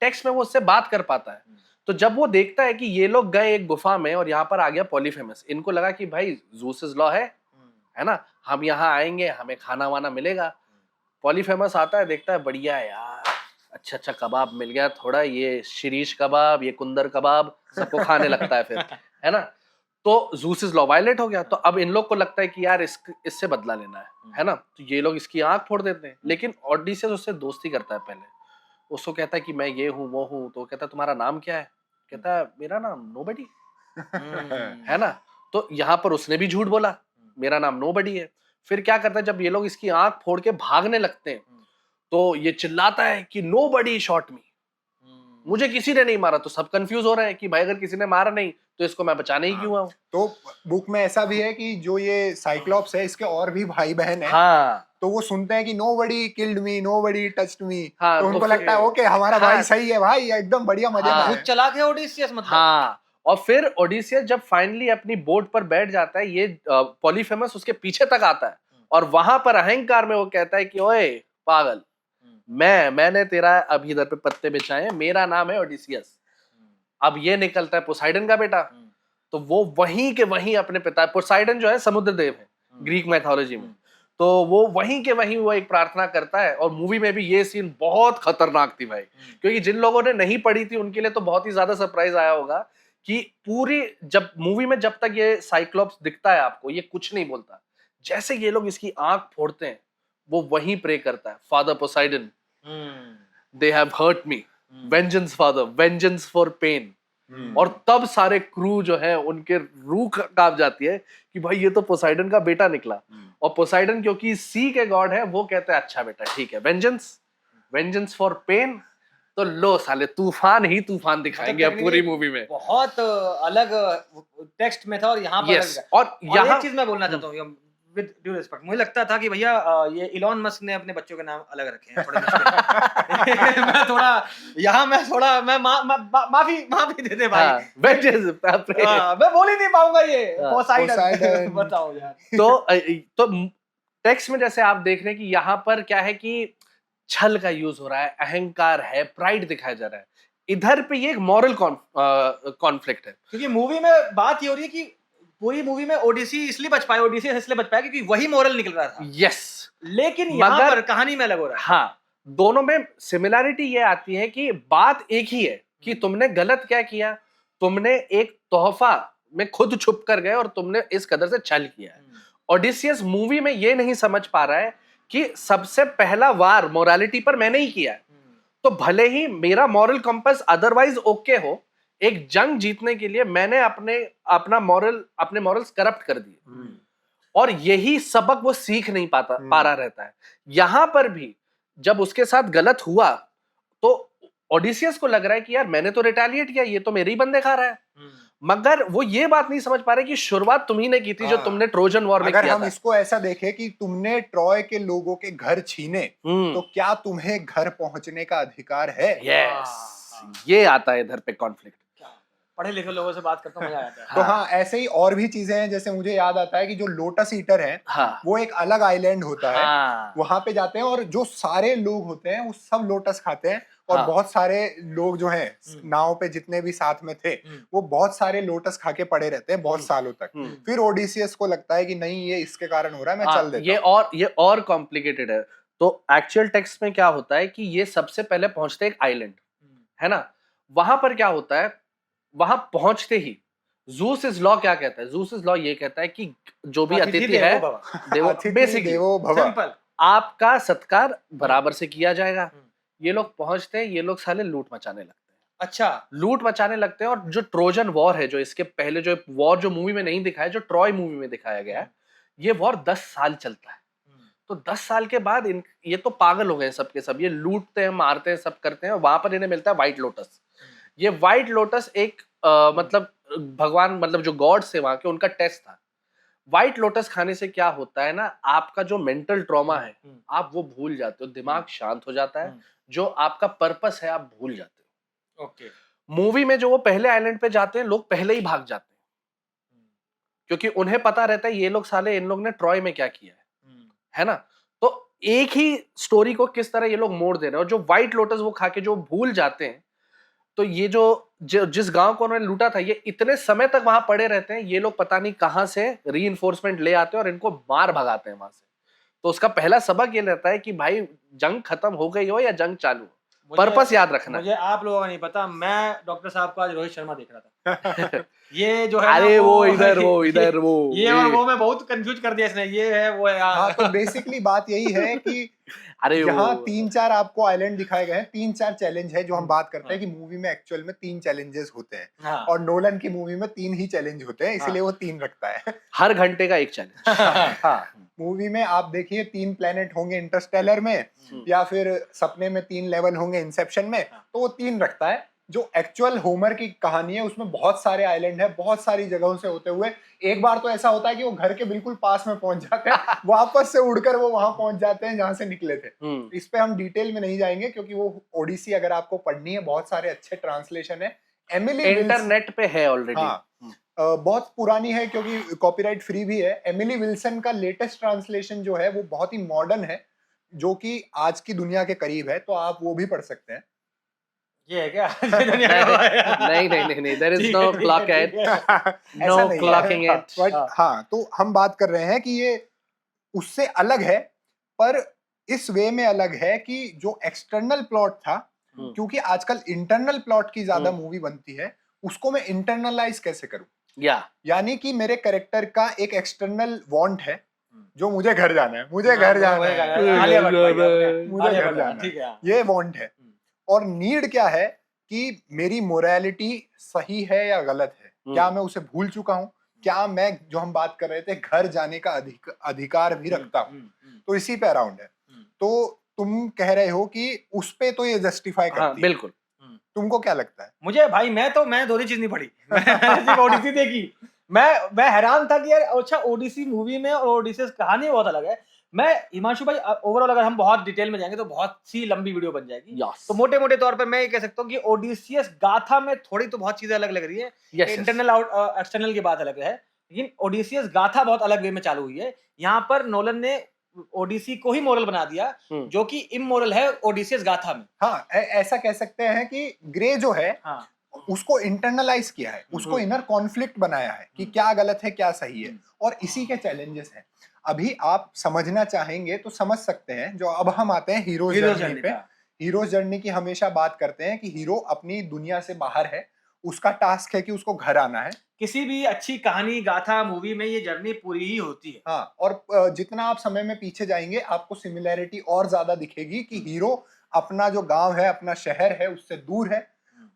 टेक्स्ट में वो उससे बात कर पाता है। तो जब वो देखता है कि ये लोग गए एक गुफा में और यहाँ पर आ गया पॉलीफेमस, इनको लगा कि भाई ज़ूस लॉ है ना, हम यहाँ आएंगे हमें खाना वाना मिलेगा। पॉलीफेमस आता है, देखता है बढ़िया है यार, अच्छा कबाब मिल गया, थोड़ा ये शिरीश कबाब, ये कुंदर कबाब, सबको खाने लगता है फिर, है ना। तो ज़ूस लॉ वायलेट हो गया। तो अब इन लोग को लगता है कि यार इससे बदला लेना है ना। तो ये लोग इसकी आंख फोड़ देते हैं। लेकिन ओडिसियस उससे दोस्ती करता है पहले, उसको कहता है कि मैं ये हूँ वो हूँ। तो कहता है तुम्हारा नाम क्या है? कहता है मेरा नाम नोबडी है ना। तो यहाँ पर उसने भी झूठ बोला, मेरा नाम नोबडी है। फिर क्या करता है, जब ये लोग इसकी आंख फोड़ के भागने लगते हैं तो ये चिल्लाता है कि नोबडी शॉट मी, मुझे किसी ने नहीं मारा। तो सब कंफ्यूज हो रहे हैं कि भाई अगर किसी ने मारा नहीं तो इसको मैं बचाने ही क्यों आऊं। तो बुक में ऐसा भी है कि जो ये साइक्लॉप्स है इसके और भी भाई बहन है, तो वो सुनते हैं कि nobody killed me, nobody touched me, तो उनको लगता है ओके हमारा भाई सही है, भाई एकदम बढ़िया मजे में है। चला के ओडिसियस मतलब। और फिर ओडिसियस जब फाइनली अपनी बोट पर बैठ जाता है, ये पॉलीफेमस उसके पीछे तक आता है और वहां पर अहंकार में वो कहता है कि ओए पागल, मैंने तेरा अभी इधर पे पत्ते बिछाए हैं, मेरा नाम है ओडिसियस। अब ये निकलता है पोसाइडन का बेटा, तो वो वहीं के वहीं अपने पिता, पोसाइडन जो है समुद्र देव है ग्रीक मैथोलॉजी में, तो वो वहीं के वहीं वो एक प्रार्थना करता है। और मूवी में भी ये सीन बहुत खतरनाक थी भाई, क्योंकि जिन लोगों ने नहीं पढ़ी थी उनके लिए तो बहुत ही ज्यादा सरप्राइज आया होगा कि पूरी जब मूवी में जब तक ये साइक्लोप्स दिखता है आपको, ये कुछ नहीं बोलता, जैसे ये लोग इसकी आंख फोड़ते हैं वो वहीं प्रे करता है, father Poseidon, they have hurt me, vengeance father, vengeance for pain. और तब सारे क्रू जो है उनके रूह कांप जाती है कि भाई ये तो पोसाइडन का बेटा निकला। और पोसाइडन क्योंकि सी के गॉड है, वो कहते हैं अच्छा बेटा ठीक है, वेंजेंस फॉर पेन, तो लो साले तूफान ही तूफान दिखाएंगे अब पूरी मूवी में। बहुत अलग टेक्स्ट में था और यहाँ पर yes. और यहाँ एक चीज मैं बोलना चाहता हूँ विद ड्यू रिस्पेक्ट, मुझे लगता था कि भैया ये इलॉन मस्क ने अपने बच्चों के नाम अलग रखे हैं थोड़े मैं थोड़ा यहाँ मैं माफी दे दे भाई। मैं बोल ही नहीं पाऊंगा ये पोसाइडन बताओ यार। तो टेक्स्ट में जैसे आप देख रहे हैं कि यहाँ पर क्या है कि छल का यूज हो रहा है, अहंकार है, प्राइड दिखाया जा रहा है। इधर पे ये एक मॉरल कॉन्फ्लिक्ट है, क्योंकि मूवी में बात ये हो रही है कि पूरी मूवी में ओडिसी इसलिए बच पाया क्योंकि वही मॉरल निकल रहा था। यस, लेकिन यहाँ पर कहानी में अलग हो रहा है। हाँ, दोनों में सिमिलैरिटी ये आती है कि बात एक ही है कि तुमने गलत क्या किया, तुमने एक तोहफा में खुद छुप कर गए और तुमने इस कदर से छल किया है। ओडिसियस मूवी में ये नहीं समझ पा रहा है कि सबसे पहला वार मोरालिटी पर मैंने ही किया है, तो भले ही मेरा मॉरल कंपास अदरवाइज ओके हो, एक जंग जीतने के लिए मैंने अपने मॉरल्स करप्ट कर दिए, और यही सबक वो सीख नहीं पा रहा रहता है। यहां पर भी जब उसके साथ गलत हुआ तो ओडिसियस को लग रहा है कि यार मैंने तो रिटेलिएट किया, ये तो मेरे ही बंदे खा रहा है, मगर वो ये बात नहीं समझ पा रहे कि शुरुआत तुम्ही ने की थी, जो तुमने ट्रोजन वॉर में किया था। अगर हम इसको ऐसा देखें कि तुमने ट्रॉय के लोगों के घर छीने, तो क्या तुम्हें घर पहुंचने का अधिकार है? यस, ये आता है इधर पे कॉन्फ्लिक्ट। पढ़े लिखे लोगों से बात करता हूँ मजा आता है। तो हाँ, ऐसे ही और भी चीजें हैं, जैसे मुझे याद आता है कि जो लोटस ईटर है, वो एक अलग आइलैंड होता है, वहां पे जाते हैं और जो सारे लोग होते हैं वो सब लोटस खाते हैं, और बहुत सारे लोग जो हैं नाव पे जितने भी साथ में थे वो बहुत सारे लोटस खा के पड़े रहते हैं बहुत सालों तक। फिर ओडिसियस को लगता है कि नहीं ये इसके कारण हो रहा है, मैं चल देता हूं। ये और कॉम्प्लिकेटेड है। तो एक्चुअल टेक्स्ट में क्या होता है कि ये सबसे पहले पहुंचते एक आइलैंड है ना, वहां पर क्या होता है, वहां पहुंचते ही ज़ूस इज लॉ क्या कहता है, ज़ूस इज लॉ ये कहता है कि जो भी अतिथि है बेसिकली आपका सत्कार बराबर से किया जाएगा। ये लोग पहुंचते हैं, ये लोग साले लूट मचाने लगते हैं। अच्छा, लूट मचाने लगते हैं। और जो ट्रोजन वॉर है, जो इसके पहले जो वॉर जो मूवी में नहीं दिखाया, जो ट्रॉय मूवी में दिखाया गया है, ये वॉर 10 साल चलता है। तो 10 साल के बाद ये तो पागल हो गए सब के सब, ये लूटते हैं, मारते हैं, सब करते हैं। और वहां पर इन्हें मिलता है व्हाइट लोटस। ये व्हाइट लोटस एक मतलब भगवान, मतलब जो गॉड्स थे वहां के, उनका टेस्ट था। व्हाइट लोटस खाने से क्या होता है ना, आपका जो मेंटल ट्रॉमा है आप वो भूल जाते हो, दिमाग शांत हो जाता है, जो आपका पर्पस है आप भूल जाते हो। ओके। मूवी में जो वो पहले आइलैंड पे जाते हैं, लोग पहले ही भाग जाते हैं, क्योंकि उन्हें पता रहता है ये लोग साले, इन लोग ने ट्रॉय में क्या किया है ना। तो एक ही स्टोरी को किस तरह ये लोग मोड़ दे रहे हैं। और जो व्हाइट लोटस वो खा के जो भूल जाते हैं, तो ये जो जिस गांव को उन्होंने लूटा था, ये इतने समय तक वहां पड़े रहते हैं, ये लोग पता नहीं कहां से रीइंफोर्समेंट ले आते हैं और इनको मार भगाते हैं वहां से। तो उसका पहला सबक ये रहता है कि भाई जंग खत्म हो गई हो या जंग चालू हो, पर्पस याद रखना। मुझे आप लोगों का नहीं पता, मैं डॉक्टर साहब को आज रोहित शर्मा देख रहा था। ये जो है अरे वो इधर ये और वो मैं बहुत कंफ्यूज कर दिया इसने, ये है वो है। हाँ, तो बेसिकली बात यही है कि अरे यहाँ 3-4 आपको आइलैंड दिखाए गए हैं, 3-4 चैलेंज है जो हम बात करते हैं कि मूवी में एक्चुअल में 3 चैलेंजेस होते हैं, और नोलन की मूवी में 3 ही चैलेंज होते हैं, इसलिए वो 3 रखता है। हर घंटे का एक चैलेंज। हाँ, मूवी में आप देखिए 3 प्लेनेट होंगे इंटरस्टेलर में, या फिर सपने में 3 लेवल होंगे इंसेप्शन में, तो वो 3 रखता है। जो एक्चुअल होमर की कहानी है उसमें बहुत सारे आइलैंड है, बहुत सारी जगहों से होते हुए एक बार तो ऐसा होता है कि वो घर के बिल्कुल पास में पहुंच जाते हैं, वापस से उड़कर वो वहां पहुंच जाते हैं जहां से निकले थे। इस पे हम डिटेल में नहीं जाएंगे, क्योंकि वो ओडिसी अगर आपको पढ़नी है, बहुत सारे अच्छे ट्रांसलेशन है, एमिली इंटरनेट पे है ऑलरेडी। हाँ, बहुत पुरानी है क्योंकि कॉपीराइट फ्री भी है। एमिली विल्सन का लेटेस्ट ट्रांसलेशन जो है वो बहुत ही मॉडर्न है, जो कि आज की दुनिया के करीब है, तो आप वो भी पढ़ सकते हैं। ये है क्या? नहीं नहीं नहीं नहीं, there is no clock at, no ऐसा नहीं है। Clocking eight. बट हाँ, तो हम बात कर रहे हैं कि ये उससे अलग है, पर इस वे में अलग है कि जो एक्सटर्नल प्लॉट था, क्योंकि आजकल इंटरनल प्लॉट की ज्यादा मूवी बनती है, उसको मैं इंटरनलाइज कैसे करूं? यानी कि मेरे कैरेक्टर का एक एक्सटर्नल वांट है, जो मुझे घर जाना है, मुझे घर जाना है, आलिया भट्ट भाई अपने, मुझे आलिया घर भट्ट, जाना ठीक है। है, ये वांट है। और नीड क्या है कि मेरी मोरालिटी सही है या गलत है, क्या मैं उसे भूल चुका हूँ, क्या मैं, जो हम बात कर रहे थे, घर जाने का अधिकार भी रखता हूँ, तो इसी पे अराउंड है। तो तुम कह रहे हो कि उस पे तो ये जस्टिफाई करती है। बिल्कुल। तुमको क्या लगता है? मुझे भाई, मैं दोनों चीज नहीं पढ़ी, मैंने सिर्फ ओडिसी देखी। मैं हैरान था कि यार अच्छा, ओडिसी मूवी में और ओडिसी कहानी बहुत अलग है। मैं हिमांशु भाई, ओवरऑल अगर हम बहुत डिटेल में जाएंगे तो बहुत सी लंबी वीडियो बन जाएगी। तो मोटे मोटे तौर पर मैं ये कह सकता हूँ कि ओडिसियस गाथा में थोड़ी तो बहुत चीजें अलग लग रही है। इंटरनल एक्सटर्नल की बात अलग है, लेकिन ओडिसियस गाथा बहुत अलग वे में चालू हुई है। यहाँ पर नोलन ने ओडिसी को ही मोरल बना दिया, जो कि इमोरल है ओडिसियस गाथा में। हाँ, ऐसा कह सकते हैं कि ग्रे जो है, उसको इंटरनलाइज किया है, उसको इनर कॉन्फ्लिक्ट बनाया है कि क्या गलत है क्या सही है, और इसी के चैलेंजेस हैं। अभी आप समझना चाहेंगे तो समझ सकते हैं। जो अब हम आते हैं हीरोज जर्नी पे। हीरोज जर्नी की हमेशा बात करते हैं कि हीरो अपनी दुनिया से बाहर है, उसका टास्क है कि उसको घर आना है। किसी भी अच्छी कहानी गाथा मूवी में ये जर्नी पूरी ही होती है। हाँ, और जितना आप समय में पीछे जाएंगे, आपको सिमिलैरिटी और ज्यादा दिखेगी कि हीरो अपना जो गांव है, अपना शहर है, उससे दूर है,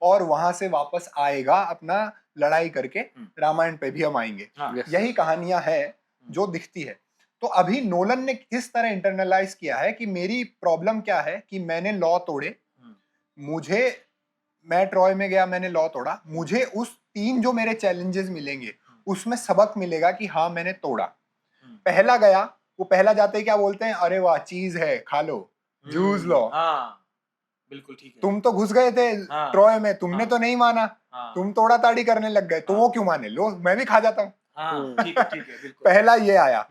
और वहां से वापस आएगा अपना लड़ाई करके। रामायण पे भी हम आएंगे। यही कहानियां हैं जो दिखती है। तो अभी नोलन ने किस तरह इंटरनलाइज किया है कि मेरी प्रॉब्लम क्या है कि मैंने लॉ तोड़े, मैं ट्रॉय में गया, मैंने लॉ तोड़ा, मुझे उस 3 जो मेरे चैलेंजेस मिलेंगे उसमें सबक मिलेगा कि हाँ मैंने तोड़ा। पहला गया, वो पहला जाते ही क्या बोलते हैं, अरे वाह चीज है, खा लो, जूस लो। बिल्कुल ठीक है। तुम तो घुस गए थे ट्रॉय में, तुमने तो नहीं माना, तुम तोड़ा ताड़ी करने लग गए, तो वो क्यों माने, लो मैं भी खा जाता हूँ। ठीक है, बिल्कुल। पहला ये आया।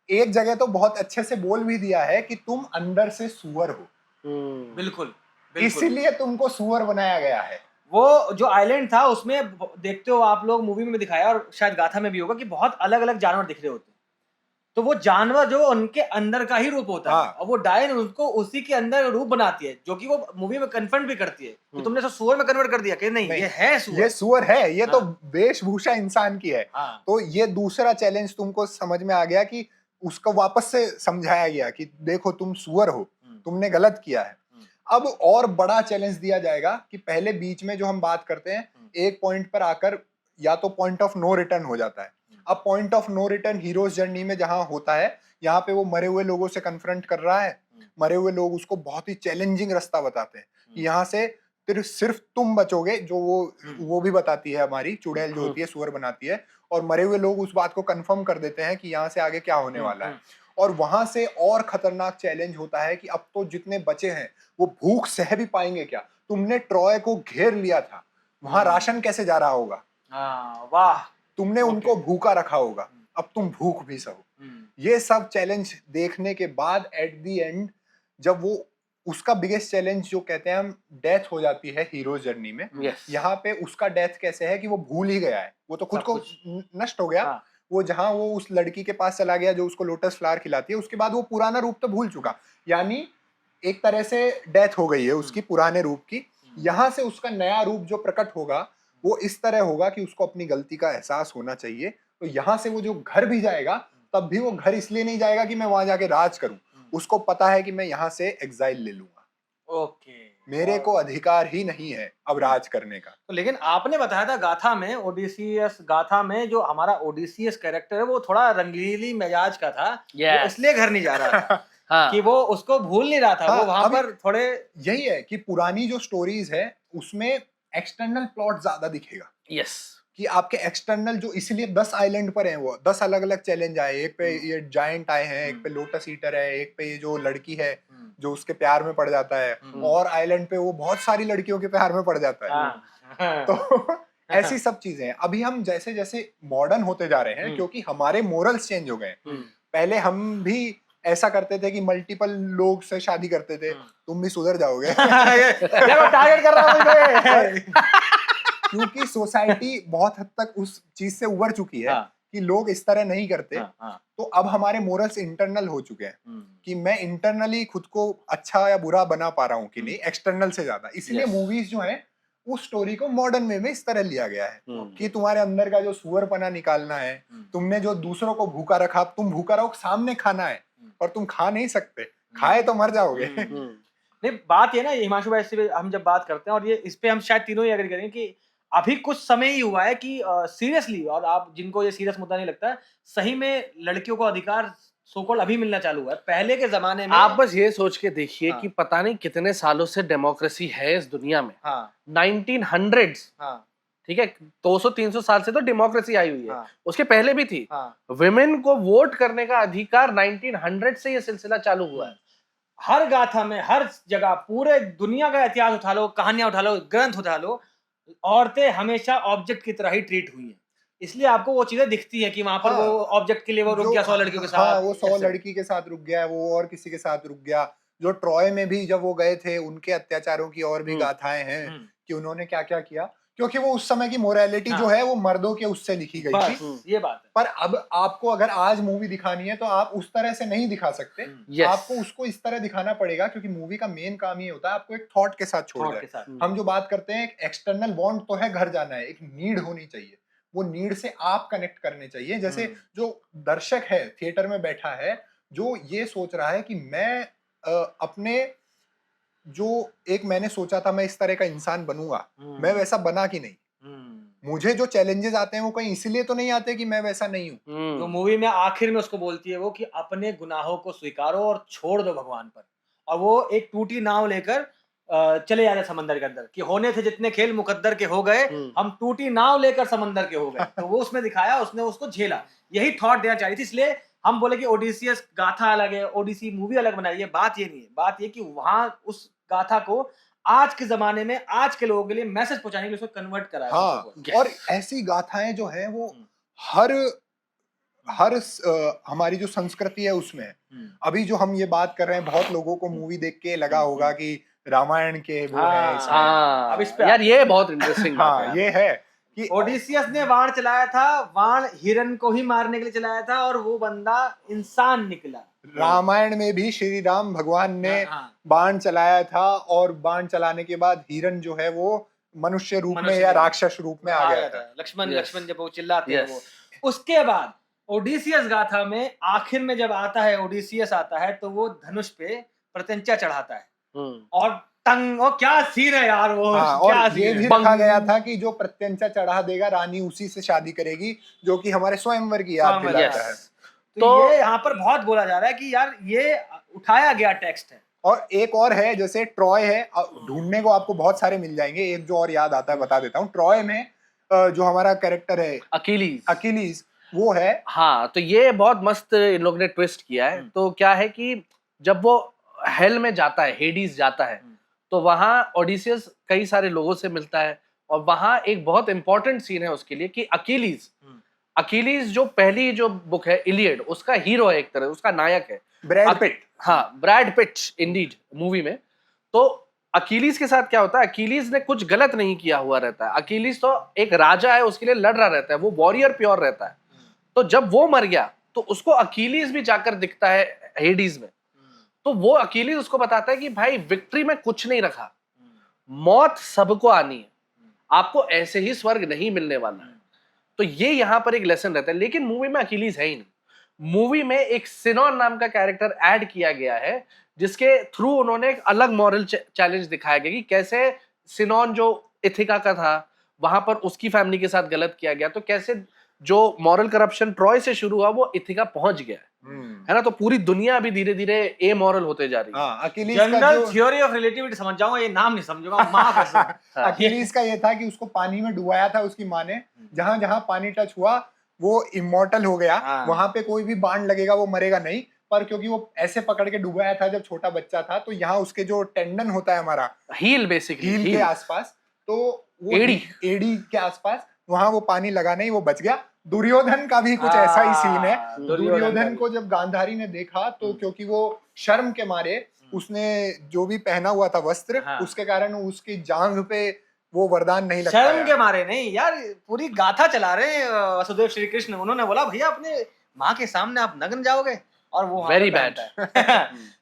एक जगह तो बहुत अच्छे से बोल भी दिया है कि तुम अंदर से सुअर हो, बिल्कुल, इसीलिए तुमको सुअर बनाया गया है। वो जो आइलैंड था उसमें देखते हो आप लोग, मूवी में भी दिखाया और शायद गाथा में भी होगा कि बहुत अलग अलग जानवर दिख रहे होते हैं। तो वो जानवर जो उनके अंदर का ही रूप होता है, और वो डायन उनको उसी के अंदर रूप बनाती है, जो कि वो मूवी में कन्फर्म भी करती है कि तुमने सुअर में कन्वर्ट कर दिया कि नहीं, ये है सुअर, ये सुअर है, ये तो वेशभूषा इंसान की है। तो ये दूसरा चैलेंज तुमको समझ में आ गया कि उसको वापस से समझाया गया कि देखो तुम सुअर हो, तुमने गलत किया है। अब और बड़ा चैलेंज दिया जाएगा कि पहले बीच में जो हम बात करते हैं, एक पॉइंट पर आकर या तो पॉइंट ऑफ नो रिटर्न हो जाता है। अब point of no return hero's journey में जहां होता है, यहाँ पे वो मरे हुए लोगों से कन्फ्रंट कर रहा है। मरे हुए लोग उसको बहुत ही चैलेंजिंग रास्ता बताते हैं कि यहाँ से सिर्फ तुम बचोगे, जो वो भी बताती है हमारी चुड़ैल जो होती है, सुअर बनाती है, और मरे हुए लोग उस बात को कंफर्म कर देते हैं कि यहाँ से आगे क्या होने वाला है। और वहां से और खतरनाक चैलेंज होता है कि अब तो जितने बचे हैं वो भूख सह भी पाएंगे क्या? तुमने ट्रॉय को घेर लिया था, वहां राशन कैसे जा रहा होगा? वाह, तुमने उनको भूखा रखा होगा, अब तुम भूख भी सहो। ये सब चैलेंज देखने के बाद एट द एंड, जब वो उसका बिगेस्ट चैलेंज जो कहते हैं हम, डेथ हो जाती है हीरो जर्नी में। यहाँ पे उसका डेथ कैसे है कि वो भूल ही गया है, वो तो खुद को नष्ट हो गया। वो जहां वो उस लड़की के पास चला गया जो उसको लोटस फ्लावर खिलाती है, उसके बाद वो पुराना रूप तो भूल चुका, यानी एक तरह से डेथ हो गई है उसकी पुराने रूप की। यहाँ से उसका नया रूप जो प्रकट होगा वो इस तरह होगा कि उसको अपनी गलती का एहसास होना चाहिए। तो यहाँ से वो जो घर भी जाएगा, तब भी वो घर इसलिए नहीं जाएगा कि मैं वहां जाके राज करूं, उसको पता है कि मैं यहाँ से एग्जाइल ले लूंगा। मेरे को अधिकार ही नहीं है अब राज करने का। तो लेकिन आपने बताया था गाथा में, ओडिसियस गाथा में, जो हमारा ओडिसियस कैरेक्टर है वो थोड़ा रंगीली मिजाज का था, इसलिए घर नहीं जा रहा था। कि वो उसको भूल नहीं रहा था। वो वहां पर थोड़े, यही है कि पुरानी जो स्टोरीज है उसमें एक्सटर्नल प्लॉट ज्यादा दिखेगा। कि आपके एक्सटर्नल जो, इसलिए 10 आइलैंड पर हैं वो 10 अलग अलग चैलेंज आए। एक पे ये जायंट आए हैं, एक पे लोटस ईटर है, एक पे ये जो लड़की है जो उसके प्यार में पड़ जाता है, और आइलैंड पे वो बहुत सारी लड़कियों के प्यार में पड़ जाता है। तो ऐसी सब चीजें हैं। अभी हम जैसे जैसे मॉडर्न होते जा रहे हैं क्योंकि हमारे मोरल्स चेंज हो गए। पहले हम भी ऐसा करते थे कि मल्टीपल लोग से शादी करते थे, तुम भी सुधर जाओगे। टारगेट कर रहा हूं मुझे। क्योंकि सोसाइटी बहुत हद तक उस चीज से उबर चुकी है कि लोग इस तरह नहीं करते। तो अब हमारे मोरल्स इंटरनल हो चुके हैं कि मैं इंटरनली खुद को अच्छा या बुरा बना पा रहा हूँ कि नहीं, एक्सटर्नल से ज्यादा। इसलिए मूवीज जो है उस स्टोरी को मॉडर्न वे में इस तरह लिया गया है कि तुम्हारे अंदर का जो सुअरपना निकालना है, तुमने जो दूसरों को भूखा रखा, तुम भूखा रहो, सामने खाना है और तुम खा नहीं सकते, खाए तो मर जाओगे। नहीं, बात ये ना, हिमांशु भाई से हम जब बात करते हैं, और ये इस पे हम शायद तीनों ही एग्री करेंगे कि अभी कुछ समय ही हुआ है कि सीरियसली, और आप जिनको ये सीरियस मुद्दा नहीं लगता है, सही में लड़कियों को अधिकार सो-कॉल्ड अभी मिलना चालू हुआ है। पहले के जमाने में आप बस ये सोच के देखिए कि पता नहीं कितने सालों से डेमोक्रेसी है इस दुनिया में। 1900s, ठीक है, 200-300 साल से तो डेमोक्रेसी आई हुई है, उसके पहले भी थी। विमेन को वोट करने का अधिकार 1900 से ये सिलसिला चालू हुआ है। हर गाथा में, हर जगह, पूरे दुनिया का इतिहास उठा लो, कहानियां उठा लो, ग्रंथ उठा लो, औरतें हमेशा ऑब्जेक्ट की तरह ही ट्रीट हुई हैं। इसलिए आपको वो चीजें दिखती है कि वहां पर वो ऑब्जेक्ट के लिए वो रुक गया 100 लड़कियों के साथ। वो 100 लड़की के साथ रुक गया, वो और किसी के साथ रुक गया। जो ट्रॉय में भी जब वो गए थे, उनके अत्याचारों की और भी गाथाएं हैं कि उन्होंने क्या क्या किया, क्योंकि वो उस समय की मोरालिटी जो है वो मर्दों के उससे लिखी गई थी। ये बात है। पर अब आपको अगर आज मूवी दिखानी है तो आप उस तरह से नहीं दिखा सकते। आपको उसको इस तरह दिखाना पड़ेगा क्योंकि मूवी का मेन काम ही होता है आपको एक थॉट के साथ छोड़ जाए। हम जो बात करते हैं, एक एक्सटर्नल वांट तो है, घर जाना है, एक नीड होनी चाहिए। वो नीड से आप कनेक्ट करने चाहिए। जैसे जो दर्शक है थिएटर में बैठा है, जो ये सोच रहा है कि मैं अपने जो एक मैंने सोचा था मैं इस तरह का इंसान बनूंगा, मैं वैसा बना कि नहीं, मुझे जो चैलेंजेस आते हैं वो कहीं इसलिए तो नहीं आते कि मैं वैसा नहीं हूँ। तो मूवी में आखिर में उसको बोलती है वो कि अपने गुनाहों को स्वीकारो और छोड़ दो भगवान पर, और वो एक टूटी नाव लेकर चले जा रहे समंदर के अंदर, कि होने थे जितने खेल मुकद्दर के हो गए, हम टूटी नाव लेकर समंदर के हो गए। तो वो उसमें दिखाया, उसने उसको झेला, यही थॉट देना चाहिए थी। इसलिए हम बोले कि ओडिसियस गाथा अलग है, ओडिसी मूवी अलग बनाई है। बात ये नहीं है, बात ये कि वहां उस गाथा को आज के जमाने में आज के लोगों के लिए मैसेज पहुंचाने के लिए उसको कन्वर्ट करा है। और ऐसी गाथाएं जो है वो हर हमारी जो संस्कृति है उसमें है। अभी जो हम ये बात कर रहे हैं, बहुत लोगों को मूवी देख के लगा होगा कि रामायण के वो है इसमें। अब इस पे यार ये बहुत इंटरेस्टिंग बात है। ये है कि ओडिसियस ने बाण चलाया था, बाण हिरन को ही मारने के लिए चलाया था, और वो बंदा इंसान निकला। रामायण में भी श्री राम भगवान ने बाण चलाया था, और बाण चलाने के बाद हिरन जो है वो मनुष्य रूप में या राक्षस रूप में आ गया था। लक्ष्मण जब वो चिल्लाते हैं वो। उसके बाद ओडिसियस गाथा में आखिर में जब आता है, ओडिसियस आता है, तो वो धनुष पे प्रत्यंचा चढ़ाता है, और तंग, क्या सीन है यार वो। और ये भी रखा गया था कि जो प्रत्यंचा चढ़ा देगा रानी उसी से शादी करेगी, जो कि हमारे स्वयंवर की याद दिलाता है। तो ये यहाँ पर बहुत बोला जा रहा है कि यार ये उठाया गया टेक्स्ट है। और एक और है, जैसे ट्रॉय है, ढूंढने को आपको बहुत सारे मिल जाएंगे, एक जो और याद आता है बता देता हूँ। ट्रॉय में जो हमारा कैरेक्टर है अकीलीज वो है। हाँ, तो ये बहुत मस्त इन लोग ने ट्विस्ट किया है। तो क्या है कि जब वो हेल में जाता है, हेडीज जाता है, तो वहां ओडिसियस कई सारे लोगों से मिलता है, और वहां एक बहुत इंपॉर्टेंट सीन है उसके लिए कि अकीलीज जो पहली जो बुक है इलियड, उसका हीरो है, एक तरह उसका नायक है ब्रैड पिट। हाँ, ब्रैड पिट इंडीड मूवी में। तो अकीलीज के साथ क्या होता है, अकीलीज ने कुछ गलत नहीं किया हुआ रहता है। अकीलीज तो एक राजा है, उसके लिए लड़ रहा रहता है, वो वॉरियर प्योर रहता है। तो जब वो मर गया तो उसको अकीलीज भी जाकर दिखता है हेडीज में। तो वो अकीलीज उसको बताता है कि भाई विक्ट्री में कुछ नहीं रखा, मौत सबको आनी है, आपको ऐसे ही स्वर्ग नहीं मिलने वाला है। तो ये यहाँ पर एक लेसन रहता है। लेकिन मूवी में अकीलीज है ही नहीं। मूवी में एक सिनोन नाम का कैरेक्टर ऐड किया गया है, जिसके थ्रू उन्होंने एक अलग मॉरल चैलेंज दिखाया गया कि कैसे सिनोन जो इथिका का था, वहां पर उसकी फैमिली के साथ गलत किया गया, तो कैसे जो मॉरल करप्शन ट्रॉय से शुरू हुआ वो इथिका पहुंच गया। है ना। तो पूरी दुनिया अभी धीरे धीरे ए मॉरल होते जा रही है। हाँ, अकिलीज का जनरल जो थ्योरी ऑफ रिलेटिविटी समझ जाऊंगा, ये नाम नहीं समझूंगा, माँ कसम। अकिलीज का ये था कि उसको पानी में डुबाया था उसकी माँ ने, जहां जहां पानी टच हुआ वो इमॉर्टल हो गया, हाँ। वहां पे कोई भी बाण लगेगा वो मरेगा नहीं, पर क्योंकि वो ऐसे पकड़ के डुबाया था जब छोटा बच्चा था, तो यहाँ उसके जो टेंडन होता है हमारा हील बेसिकली, हील के आसपास, तो वो एड़ी के आसपास, वहां वो पानी लगा नहीं, वो बच गया। दुर्योधन का भी कुछ ऐसा ही सीन है। दुर्योधन को जब गांधारी ने देखा तो क्योंकि वो शर्म के मारे उसने जो भी पहना हुआ था वस्त्र, उसके कारण उसकी जांघ पे वो वरदान नहीं लग पाया। शर्म के मारे नहीं यार, पूरी गाथा चला रहे हैं वसुदेव श्री कृष्ण। उन्होंने बोला भैया अपने माँ के सामने आप नग्न जाओगे, और वो वेरी बैड।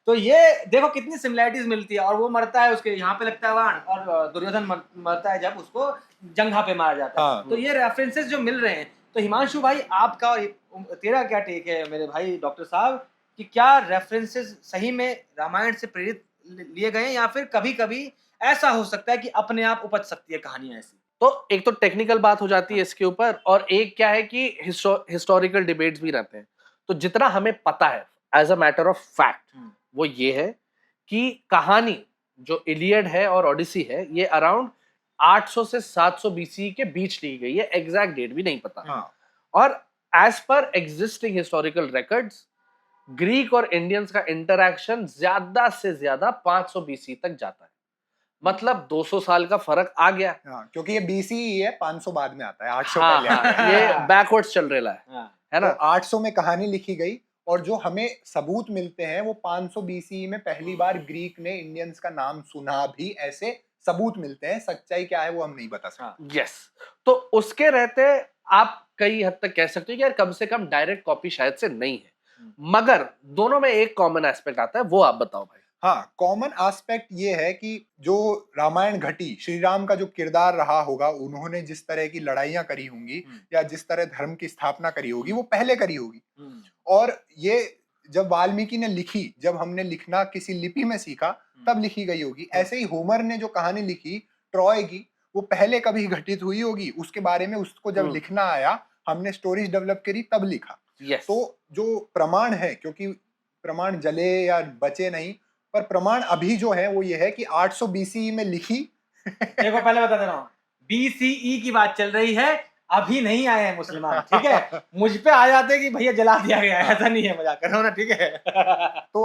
तो ये देखो कितनी सिमिलैरिटीज मिलती है। और वो मरता है, उसके यहाँ पे लगता है बाण, और दुर्योधन मरता है जब उसको जंघा पे मारा जाता है। हाँ। तो ये रेफरेंसेस जो मिल रहे हैं, तो हिमांशु भाई आपका और तेरा क्या टेक है मेरे भाई डॉक्टर साहब, कि क्या रेफरेंसेस सही में रामायण से प्रेरित लिए गए, या फिर कभी कभी ऐसा हो सकता है कि अपने आप उपज सकती है कहानियां ऐसी? तो एक तो टेक्निकल बात हो जाती है इसके ऊपर, और एक क्या है कि हिस्टोरिकल डिबेट्स भी रहते हैं। तो जितना हमें पता है as a matter of fact, वो ये है कि कहानी जो इलियड है और ओडिसी है, ये अराउंड 800 से 700 बीसी के बीच ली गई है, एग्जैक्ट डेट भी नहीं पता। हाँ। और as per existing historical records, Greek और इंडियंस का इंटरैक्शन ज्यादा से ज्यादा 500 बीसी तक जाता है, मतलब 200 साल का फर्क आ गया। हाँ, क्योंकि ये बीसी ही है, 500 बाद में आता है, 800 हाँ, पहले आता है। ये बैकवर्ड्स चल रहा है ना। तो 800 में कहानी लिखी गई, और जो हमें सबूत मिलते हैं वो 500 बीसी में पहली बार ग्रीक ने इंडियंस का नाम सुना भी, ऐसे सबूत मिलते हैं। सच्चाई क्या है वो हम नहीं बता सकते। यस, तो उसके रहते आप कई हद तक कह सकते हो कि यार कम से कम डायरेक्ट कॉपी शायद से नहीं है, मगर दोनों में एक कॉमन एस्पेक्ट आता है, वो आप बताओ भाई। हाँ, कॉमन एस्पेक्ट ये है कि जो रामायण घटी, श्री राम का जो किरदार रहा होगा, उन्होंने जिस तरह की लड़ाइयां करी होंगी या जिस तरह धर्म की स्थापना करी होगी, वो पहले करी होगी। और ये जब वाल्मीकि ने लिखी, जब हमने लिखना किसी लिपि में सीखा, तब लिखी गई होगी। ऐसे ही होमर ने जो कहानी लिखी ट्रॉय की, वो पहले कभी घटित हुई होगी, उसके बारे में उसको जब लिखना आया, हमने स्टोरीज डेवलप करी तब लिखा। तो जो प्रमाण है, क्योंकि प्रमाण जले या बचे नहीं, पर प्रमाण अभी जो है वो ये है कि 800 बीसीई में लिखी। देखो पहले बता दे रहा हूँ, बीसीई की बात चल रही है, अभी नहीं आए हैं मुसलमान, ठीक है। मुझ पे आ जाते कि भैया जला दिया गया है, ऐसा नहीं है, मजाक कर रहा हूँ ना, ठीक है। तो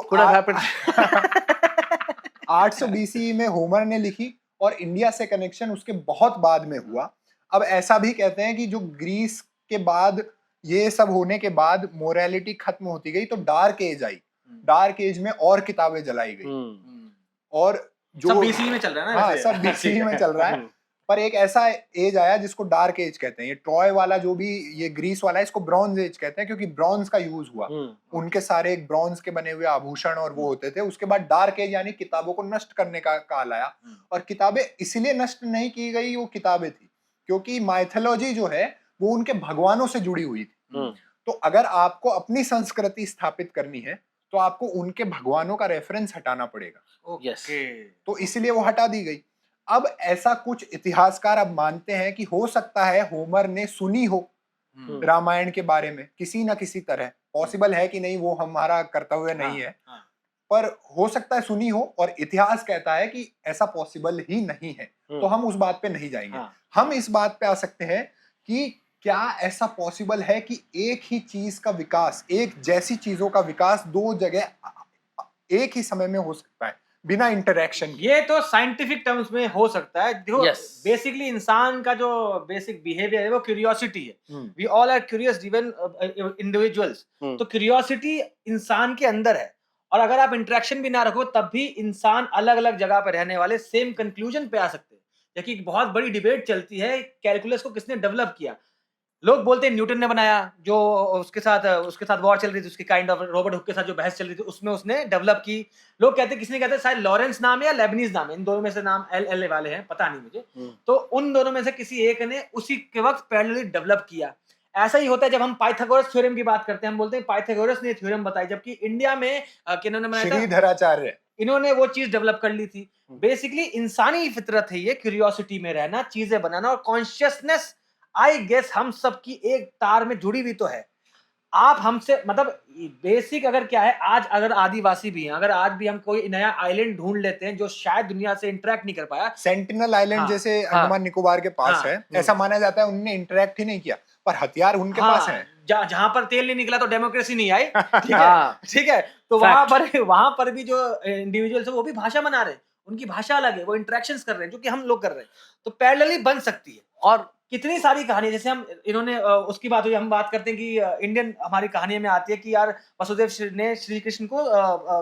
800 बीसीई में होमर ने लिखी, और इंडिया से कनेक्शन उसके बहुत बाद में हुआ। अब ऐसा भी कहते हैं कि जो ग्रीस के बाद, ये सब होने के बाद मोरालिटी खत्म होती गई, तो डार्क एज आई। डार्क एज में और किताबें जलाई गई, और जो सब बीसी में चल रहा है ना। हाँ, सब बीसी में चल रहा है। पर एक ऐसा एज आया जिसको डार्क एज कहते हैं। ये ट्रॉय वाला जो भी, ये ग्रीस वाला है, इसको ब्रॉन्ज एज कहते हैं, क्योंकि ब्रॉन्ज का यूज हुआ। उनके सारे ब्रॉन्ज के बने हुए आभूषण और वो होते थे। उसके बाद डार्क एज यानी किताबों को नष्ट करने का काल आया। और किताबें इसलिए नष्ट नहीं की गई, वो किताबें थी क्योंकि माइथोलॉजी जो है वो उनके भगवानों से जुड़ी हुई थी। तो अगर आपको अपनी संस्कृति स्थापित करनी है, तो आपको उनके भगवानों का रेफरेंस हटाना पड़ेगा। यस, तो इसलिए वो हटा दी गई। अब ऐसा कुछ इतिहासकार अब मानते हैं कि हो सकता है होमर ने सुनी हो रामायण के बारे में किसी ना किसी तरह। पॉसिबल है कि नहीं, वो हमारा कर्तव्य नहीं है, पर हो सकता है सुनी हो, और इतिहास कहता है कि ऐसा पॉसिबल ही नहीं है। तो हम उस बात पे नहीं जाएंगे। हम इस बात पे आ सकते हैं कि क्या ऐसा पॉसिबल है कि एक ही चीज का विकास, एक जैसी चीजों का विकास दो जगह एक ही समय में हो सकता है बिना इंटरेक्शन। ये तो साइंटिफिक टर्म्स में हो सकता है। देखो बेसिकली इंसान का जो बेसिक बिहेवियर है वो क्यूरियोसिटी है। We all are curious driven individuals. तो क्यूरियोसिटी इंसान के अंदर है, और अगर आप इंटरेक्शन भी ना रखो तब भी इंसान अलग अलग जगह पर रहने वाले सेम कंक्लूजन पे आ सकते हैं। देखिए बहुत बड़ी डिबेट चलती है कैलकुलस को किसने डेवलप किया। लोग बोलते हैं न्यूटन ने बनाया, जो उसके साथ वॉर चल रही थी, उसकी काइंड ऑफ रॉबर्ट हुक के साथ जो बहस चल रही थी उसमें उसने डेवलप की। लोग कहते हैं, किसी ने कहते हैं शायद लॉरेंस नाम है या लेबनीज नाम है, इन दोनों में से नाम एल वाले हैं, पता नहीं मुझे। तो उन दोनों में से किसी एक ने उसी के वक्त पैरेलली डेवलप किया। ऐसा ही होता है जब हम पाइथागोरस थ्योरम की बात करते हैं, हम बोलते हैं पाइथागोरस ने थ्योरम बताई, जबकि इंडिया में किन्होंने बनाया था, श्रीधराचार्य, इन्होंने वो चीज डेवलप कर ली थी। बेसिकली इंसानी फितरत है ये, क्यूरियोसिटी में रहना, चीजें बनाना, और कॉन्शियसनेस आई गेस हम सब की एक तार में जुड़ी हुई तो है। आप हमसे मतलब बेसिक अगर क्या है, आज अगर आदिवासी भी हैं, अगर आज भी हम कोई नया आइलैंड ढूंढ लेते हैं जो शायद दुनिया से इंटरेक्ट नहीं कर पाया, सेंटिनल आइलैंड हाँ, जैसे हाँ, अंडमान निकोबार के पास हाँ, है, ऐसा माना जाता है उनने इंटरेक्ट ही नहीं किया, पर हथियार उनके पास हाँ, है। जहां पर तेल नहीं निकला तो डेमोक्रेसी नहीं आई, ठीक है, हाँ, ठीक है। तो Fact. वहां पर भी जो इंडिविजुअल्स है वो भी भाषा बना रहे हैं, उनकी भाषा अलग है, वो इंटरेक्शंस कर रहे हैं जो कि हम लोग कर रहे हैं, तो पैरेलली बन सकती है। और कितनी सारी कहानी, जैसे हम इन्होंने उसकी बात हुई, हम बात करते हैं कि इंडियन हमारी कहानी में आती है कि यार वसुदेव ने श्री कृष्ण को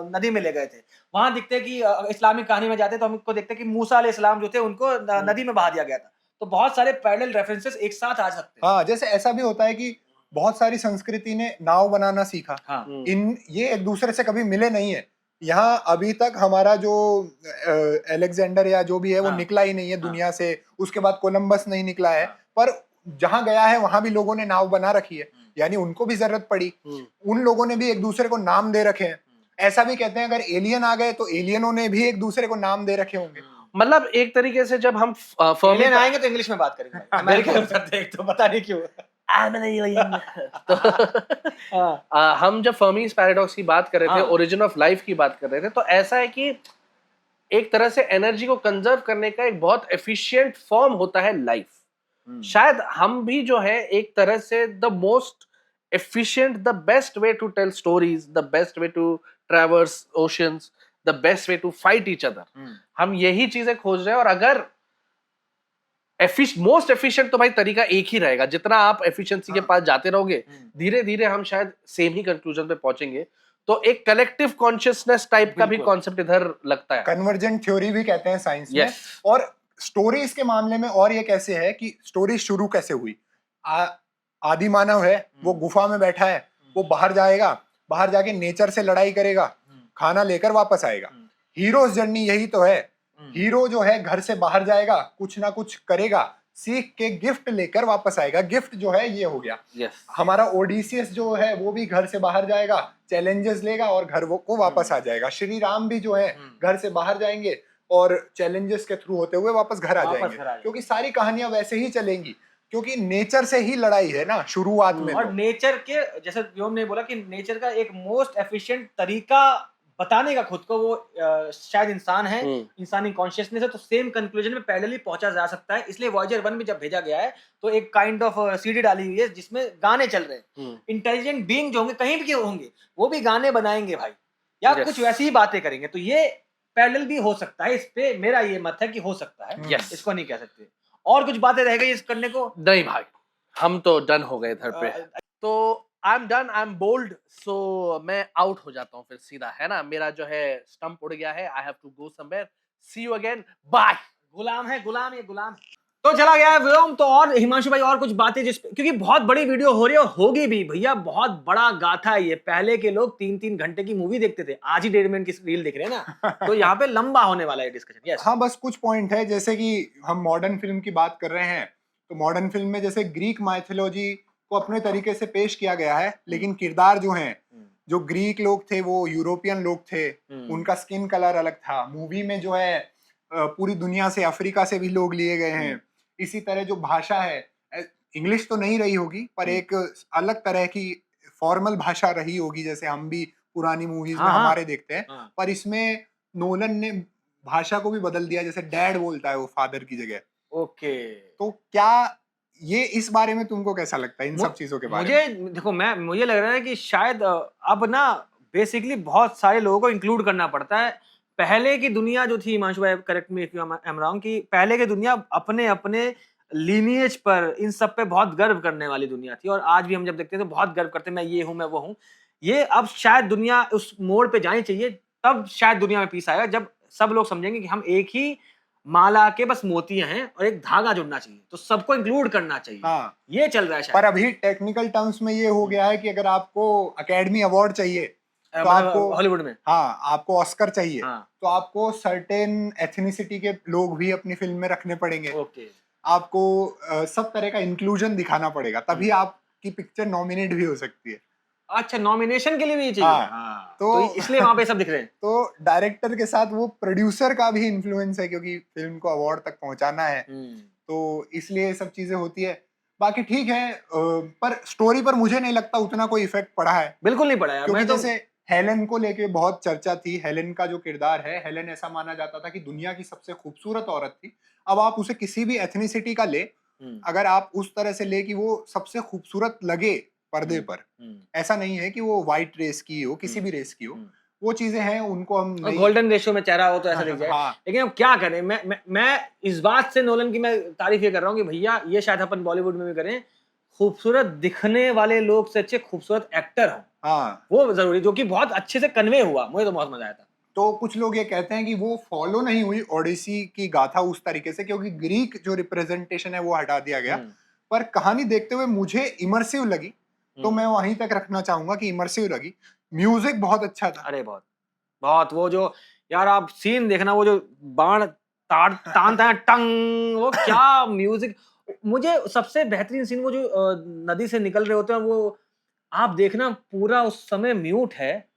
नदी में ले गए थे। वहां दिखते हैं कि इस्लामिक कहानी में जाते हैं तो हमको देखते हैं कि मूसा अलैहिस्सलाम जो थे उनको नदी में बहा दिया गया था। तो बहुत सारे पैरेलल रेफरेंसेस एक साथ आ सकते हैं। हाँ, जैसे ऐसा भी होता है कि बहुत सारी संस्कृति ने नाव बनाना सीखा, हाँ, ये एक दूसरे से कभी मिले नहीं है। यहाँ अभी तक हमारा जो अलेक्जेंडर या जो भी है वो हाँ, निकला ही नहीं है दुनिया से, उसके बाद कोलंबस नहीं निकला है, हाँ, पर जहां गया है वहां भी लोगों ने नाव बना रखी है, यानी उनको भी जरूरत पड़ी, उन लोगों ने भी एक दूसरे को नाम दे रखे हैं। ऐसा भी कहते हैं अगर एलियन आ गए तो एलियनों ने भी एक दूसरे को नाम दे रखे होंगे। मतलब एक तरीके से जब हम फर्मी एलियन आएंगे तो इंग्लिश में बात करेंगे, अमेरिकन में करते हैं तो पता नहीं क्यों। तो हम जब फर्मीज पैराडॉक्स की बात कर रहे थे, हाँ। ओरिजिन ऑफ लाइफ की बात कर रहे थे, तो ऐसा है कि एक तरह से एनर्जी को कंजर्व करने का एक बहुत एफिशिएंट फॉर्म होता है लाइफ। शायद हम भी जो है एक तरह से the most efficient, the best way to tell stories, the best way to traverse oceans, the best way to fight each other, हम यही चीजें खोज रहे हैं। और अगर मोस्ट एफिशिएंट तो भाई तरीका एक ही रहेगा, जितना आप एफिशिएंसी के पास जाते रहोगे धीरे धीरे हम शायद सेम ही कंक्लूजन पे पहुंचेंगे। तो एक कलेक्टिव कॉन्शियसनेस टाइप का भी कॉन्सेप्ट इधर लगता है, कन्वर्जेंट थ्योरी भी कहते हैं साइंस में। Yes. और स्टोरीज के मामले में और ये कैसे है कि स्टोरी शुरू कैसे हुई। आदि मानव है, वो गुफा में बैठा है, वो बाहर जाएगा, बाहर जाके नेचर से लड़ाई करेगा, खाना लेकर वापस आएगा। हीरोज जर्नी यही तो है, हीरो जो है घर से बाहर जाएगा, कुछ ना कुछ करेगा, सीख के गिफ्ट लेकर वापस आएगा। गिफ्ट जो है ये हो गया। हमारा ओडिसियस जो है वो भी घर से बाहर जाएगा, चैलेंजेस लेगा और घर को वापस आ जाएगा। श्री राम भी जो है घर से बाहर जाएंगे और चैलेंजेस के थ्रू होते हुए वापस घर आ जाएंगे, क्योंकि सारी कहानियां वैसे ही चलेंगी, क्योंकि नेचर से ही लड़ाई है ना शुरुआत में। और नेचर के, जैसे व्योम ने बोला कि नेचर का एक मोस्ट एफिशिएंट तरीका बताने का खुद को वो शायद इंसान है, इंसानी कॉन्शियसनेस है। तो सेम कंक्लूजन में पैरेलली पहुंचा जा सकता है। इसलिए वॉयेजर 1 में जब भेजा गया है तो एक काइंड ऑफ सीडी डाली हुई है जिसमें गाने चल रहे हैं। इंटेलिजेंट बीइंग जो होंगे कहीं भी होंगे वो भी गाने बनाएंगे भाई, या कुछ वैसी ही बातें करेंगे। तो ये पैरेलल भी हो सकता है। इस पे मेरा ये मत है कि हो सकता है, इसको नहीं कह सकते। और कुछ बातें रह गई इस करने को? नहीं भाई, हम तो डन हो गए इधर पे। तो I am done, I am bowled, so मैं आउट हो जाता हूँ फिर सीधा, है ना। मेरा जो है स्टंप उड़ गया है, I have to go somewhere, see you again, bye. गुलाम है, गुलाम, ये गुलाम तो चला गया है व्योम। तो और हिमांशु भाई और कुछ बातें क्योंकि बहुत बड़ी वीडियो हो रही है, होगी भी भैया, बहुत बड़ा गाथा है ये। पहले के लोग 3-3 घंटे की मूवी देखते थे, आज ही 1.5 मिनट की रील देख रहे हैं ना। तो यहाँ पे लंबा होने वाला है डिस्कशन। यस, हाँ, बस कुछ पॉइंट है, जैसे कि हम मॉडर्न फिल्म की बात कर रहे हैं, तो मॉडर्न फिल्म में जैसे ग्रीक माइथोलॉजी को अपने तरीके से पेश किया गया है, लेकिन किरदार जो हैं, जो ग्रीक लोग थे वो यूरोपियन लोग थे, उनका स्किन कलर अलग था। मूवी में जो है पूरी दुनिया से, अफ्रीका से भी लोग लिए गए हैं। इसी तरह जो भाषा है, इंग्लिश तो नहीं रही होगी, पर एक अलग तरह की फॉर्मल भाषा रही होगी, जैसे हम भी पुरानी मूवीज में हमारे देखते हैं। पर इसमें नोलन ने भाषा को भी बदल दिया, जैसे डैड बोलता है वो फादर की जगह। ओके, तो क्या ये इस बारे में तुमको कैसा लगता है, इन सब चीजों के बारे में? मुझे देखो, मुझे लग रहा है कि शायद अब ना बेसिकली बहुत सारे लोगों को इंक्लूड करना पड़ता है। पहले की दुनिया जो थी, हिमांशु भाई correct me if I am wrong, कि पहले की दुनिया अपने अपने लीनिएज पर, इन सब पे बहुत गर्व करने वाली दुनिया थी। और आज भी हम जब देखते हैं तो बहुत गर्व करते हैं, मैं ये हूं, मैं वो हूं। ये अब शायद दुनिया उस मोड़ पे जानी चाहिए, तब शायद दुनिया में पीस आएगा, जब सब लोग समझेंगे कि हम एक ही माला के बस मोतियां हैं और एक धागा जुड़ना चाहिए, तो सबको इंक्लूड करना चाहिए। हाँ, ये चल रहा है शायद। पर अभी टेक्निकल टर्म्स में ये हो गया है कि अगर आपको अकेडमी अवार्ड चाहिए तो आपको हॉलीवुड में, हाँ, आपको ऑस्कर चाहिए, हाँ, तो आपको सर्टेन एथनिसिटी के लोग भी अपनी फिल्म में रखने पड़ेंगे। ओके, आपको सब तरह का इंक्लूजन दिखाना पड़ेगा, तभी आपकी पिक्चर नॉमिनेट भी हो सकती है। अच्छा, नॉमिनेशन के लिए भी ये चाहिए। हाँ, तो इसलिए वहां पे सब दिख रहे हैं। तो डायरेक्टर के साथ वो प्रोड्यूसर का भी इन्फ्लुएंस है, क्योंकि फिल्म को अवार्ड तक पहुंचाना है, तो इसलिए ये सब चीजें होती है। बाकी ठीक है, पर स्टोरी पर मुझे नहीं लगता उतना कोई इफेक्ट पड़ा है, बिल्कुल नहीं पड़ा यार। क्योंकि मैं तो जैसे हेलेन को लेके बहुत चर्चा थी। हेलेन का जो किरदार है, हेलेन ऐसा माना जाता था कि दुनिया की सबसे खूबसूरत औरत थी। अब आप उसे किसी भी एथनिसिटी का ले, अगर आप उस तरह से ले कि वो सबसे खूबसूरत लगे पर्दे पर, ऐसा नहीं है कि वो व्हाइट रेस की हो, किसी भी रेस की हो, वो चीजें हैं, उनको हम नहीं। गोल्डन रेशियो में चेहरा हो तो ऐसा दिख जाए। हाँ। लेकिन अब क्या करें, मैं इस बात से नोलन की मैं तारीफ ये कर रहा हूँ कि भैया ये शायद अपन बॉलीवुड में भी करें, खूबसूरत दिखने वाले लोग से अच्छे खूबसूरत एक्टर हो, हाँ, वो जरूरी, जो कि बहुत अच्छे से कन्वे हुआ। मुझे तो बहुत मजा आया था। तो कुछ लोग ये कहते हैं कि वो फॉलो नहीं हुई ओडिसी की गाथा उस तरीके से, क्योंकि ग्रीक जो रिप्रेजेंटेशन है वो हटा दिया गया। पर कहानी देखते हुए मुझे इमर्सिव लगी, तो मैं वहीं तक रखना चाहूंगा कि इमर्सिव लगी। म्यूजिक बहुत अच्छा था। अरे बहुत बहुत, वो जो यार आप सीन देखना, वो जो बाण तानता है टंग, वो क्या म्यूजिक। मुझे सबसे बेहतरीन सीन वो जो नदी से निकल रहे होते हैं, वो आप देखना पूरा उस समय म्यूट है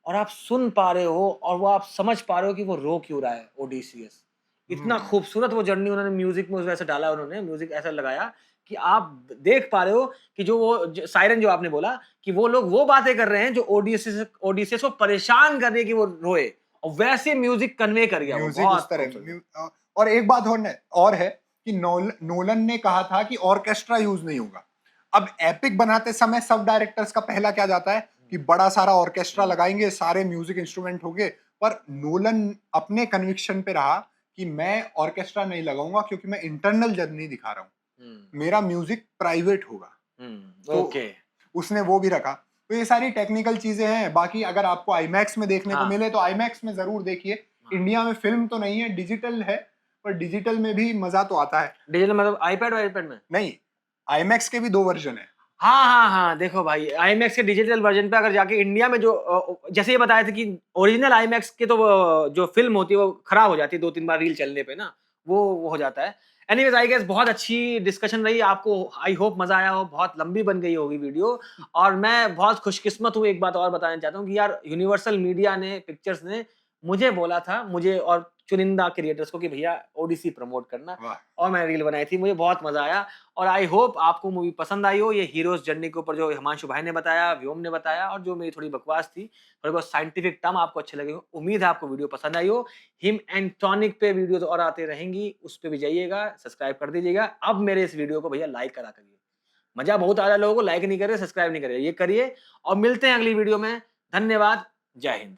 और आप सुन पा रहे हो और वो आप समझ पा रहे हो कि वो रो क्यों रहा है ओडीसीएस। इतना खूबसूरत वो जर्नी उन्होंने म्यूजिक में उस वैसे डाला, उन्होंने म्यूजिक ऐसा लगाया कि आप देख पा रहे हो कि जो वो सायरन जो आपने बोला कि वो लोग वो बातें कर रहे हैं जो ओडीसीएस को परेशान कर रही है कि वो रोए, और वैसे म्यूजिक कन्वे कर गया वो म्यूजिक उस बहुत तरह खूबसूरत। और एक बात और है कि नोलन ने कहा था कि ऑर्केस्ट्रा यूज नहीं होगा। अब एपिक बनाते समय सब डायरेक्टर्स का पहला क्या जाता है कि बड़ा सारा ऑर्केस्ट्रा लगाएंगे, सारे म्यूजिक इंस्ट्रूमेंट होंगे। पर नोलन अपने कन्विक्शन पे रहा कि मैं ऑर्केस्ट्रा नहीं लगाऊंगा, क्योंकि मैं इंटरनल जर्नी दिखा रहा हूँ, मेरा म्यूजिक प्राइवेट होगा। तो ओके, उसने वो भी रखा। तो ये सारी टेक्निकल चीजें हैं। बाकी अगर आपको आईमैक्स में देखने को मिले तो आईमैक्स में जरूर देखिए। इंडिया में फिल्म तो नहीं है, डिजिटल है, पर डिजिटल में भी मजा तो आता है। डिजिटल मतलब आईपैड में नहीं, आईमैक्स के भी 2 वर्जन है। हाँ, देखो भाई, आईमैक्स के डिजिटल वर्जन पे अगर जाके इंडिया में जो जैसे ये बताया था कि ओरिजिनल आईमैक्स के तो जो फिल्म होती है वो खराब हो जाती है 2-3 बार रील चलने पे ना, वो हो जाता है। एनीवेज आई गेस बहुत अच्छी डिस्कशन रही, आपको आई होप मजा आया हो। बहुत लंबी बन गई होगी वीडियो, और मैं बहुत खुशकिस्मत हूँ। एक बात और बताना चाहता हूँ कि यार यूनिवर्सल मीडिया ने, पिक्चर्स ने मुझे बोला था, मुझे और चुनिंदा क्रिएटर्स को, कि भैया ओडीसी प्रमोट करना, और मैंने रील बनाई थी। मुझे बहुत मजा आया और आई होप आपको मूवी पसंद आई हो। ये हीरोज जर्नी के ऊपर जो हिमांशु भाई ने बताया, व्योम ने बताया, और जो मेरी थोड़ी बकवास थी, थोड़ी बहुत साइंटिफिक टर्म आपको अच्छे लगे हो। उम्मीद है आपको वीडियो पसंद आई हो। हिम एंड टॉनिक पे वीडियो तो और आते रहेंगी, उस पे भी जाइएगा, सब्सक्राइब कर दीजिएगा। अब मेरे इस वीडियो को भैया लाइक करा करिए। मजा बहुत आ रहा है, लोगों को लाइक नहीं कर रहे, सब्सक्राइब नहीं कर रहे, ये करिए। और मिलते हैं अगली वीडियो में। धन्यवाद, जय हिंद।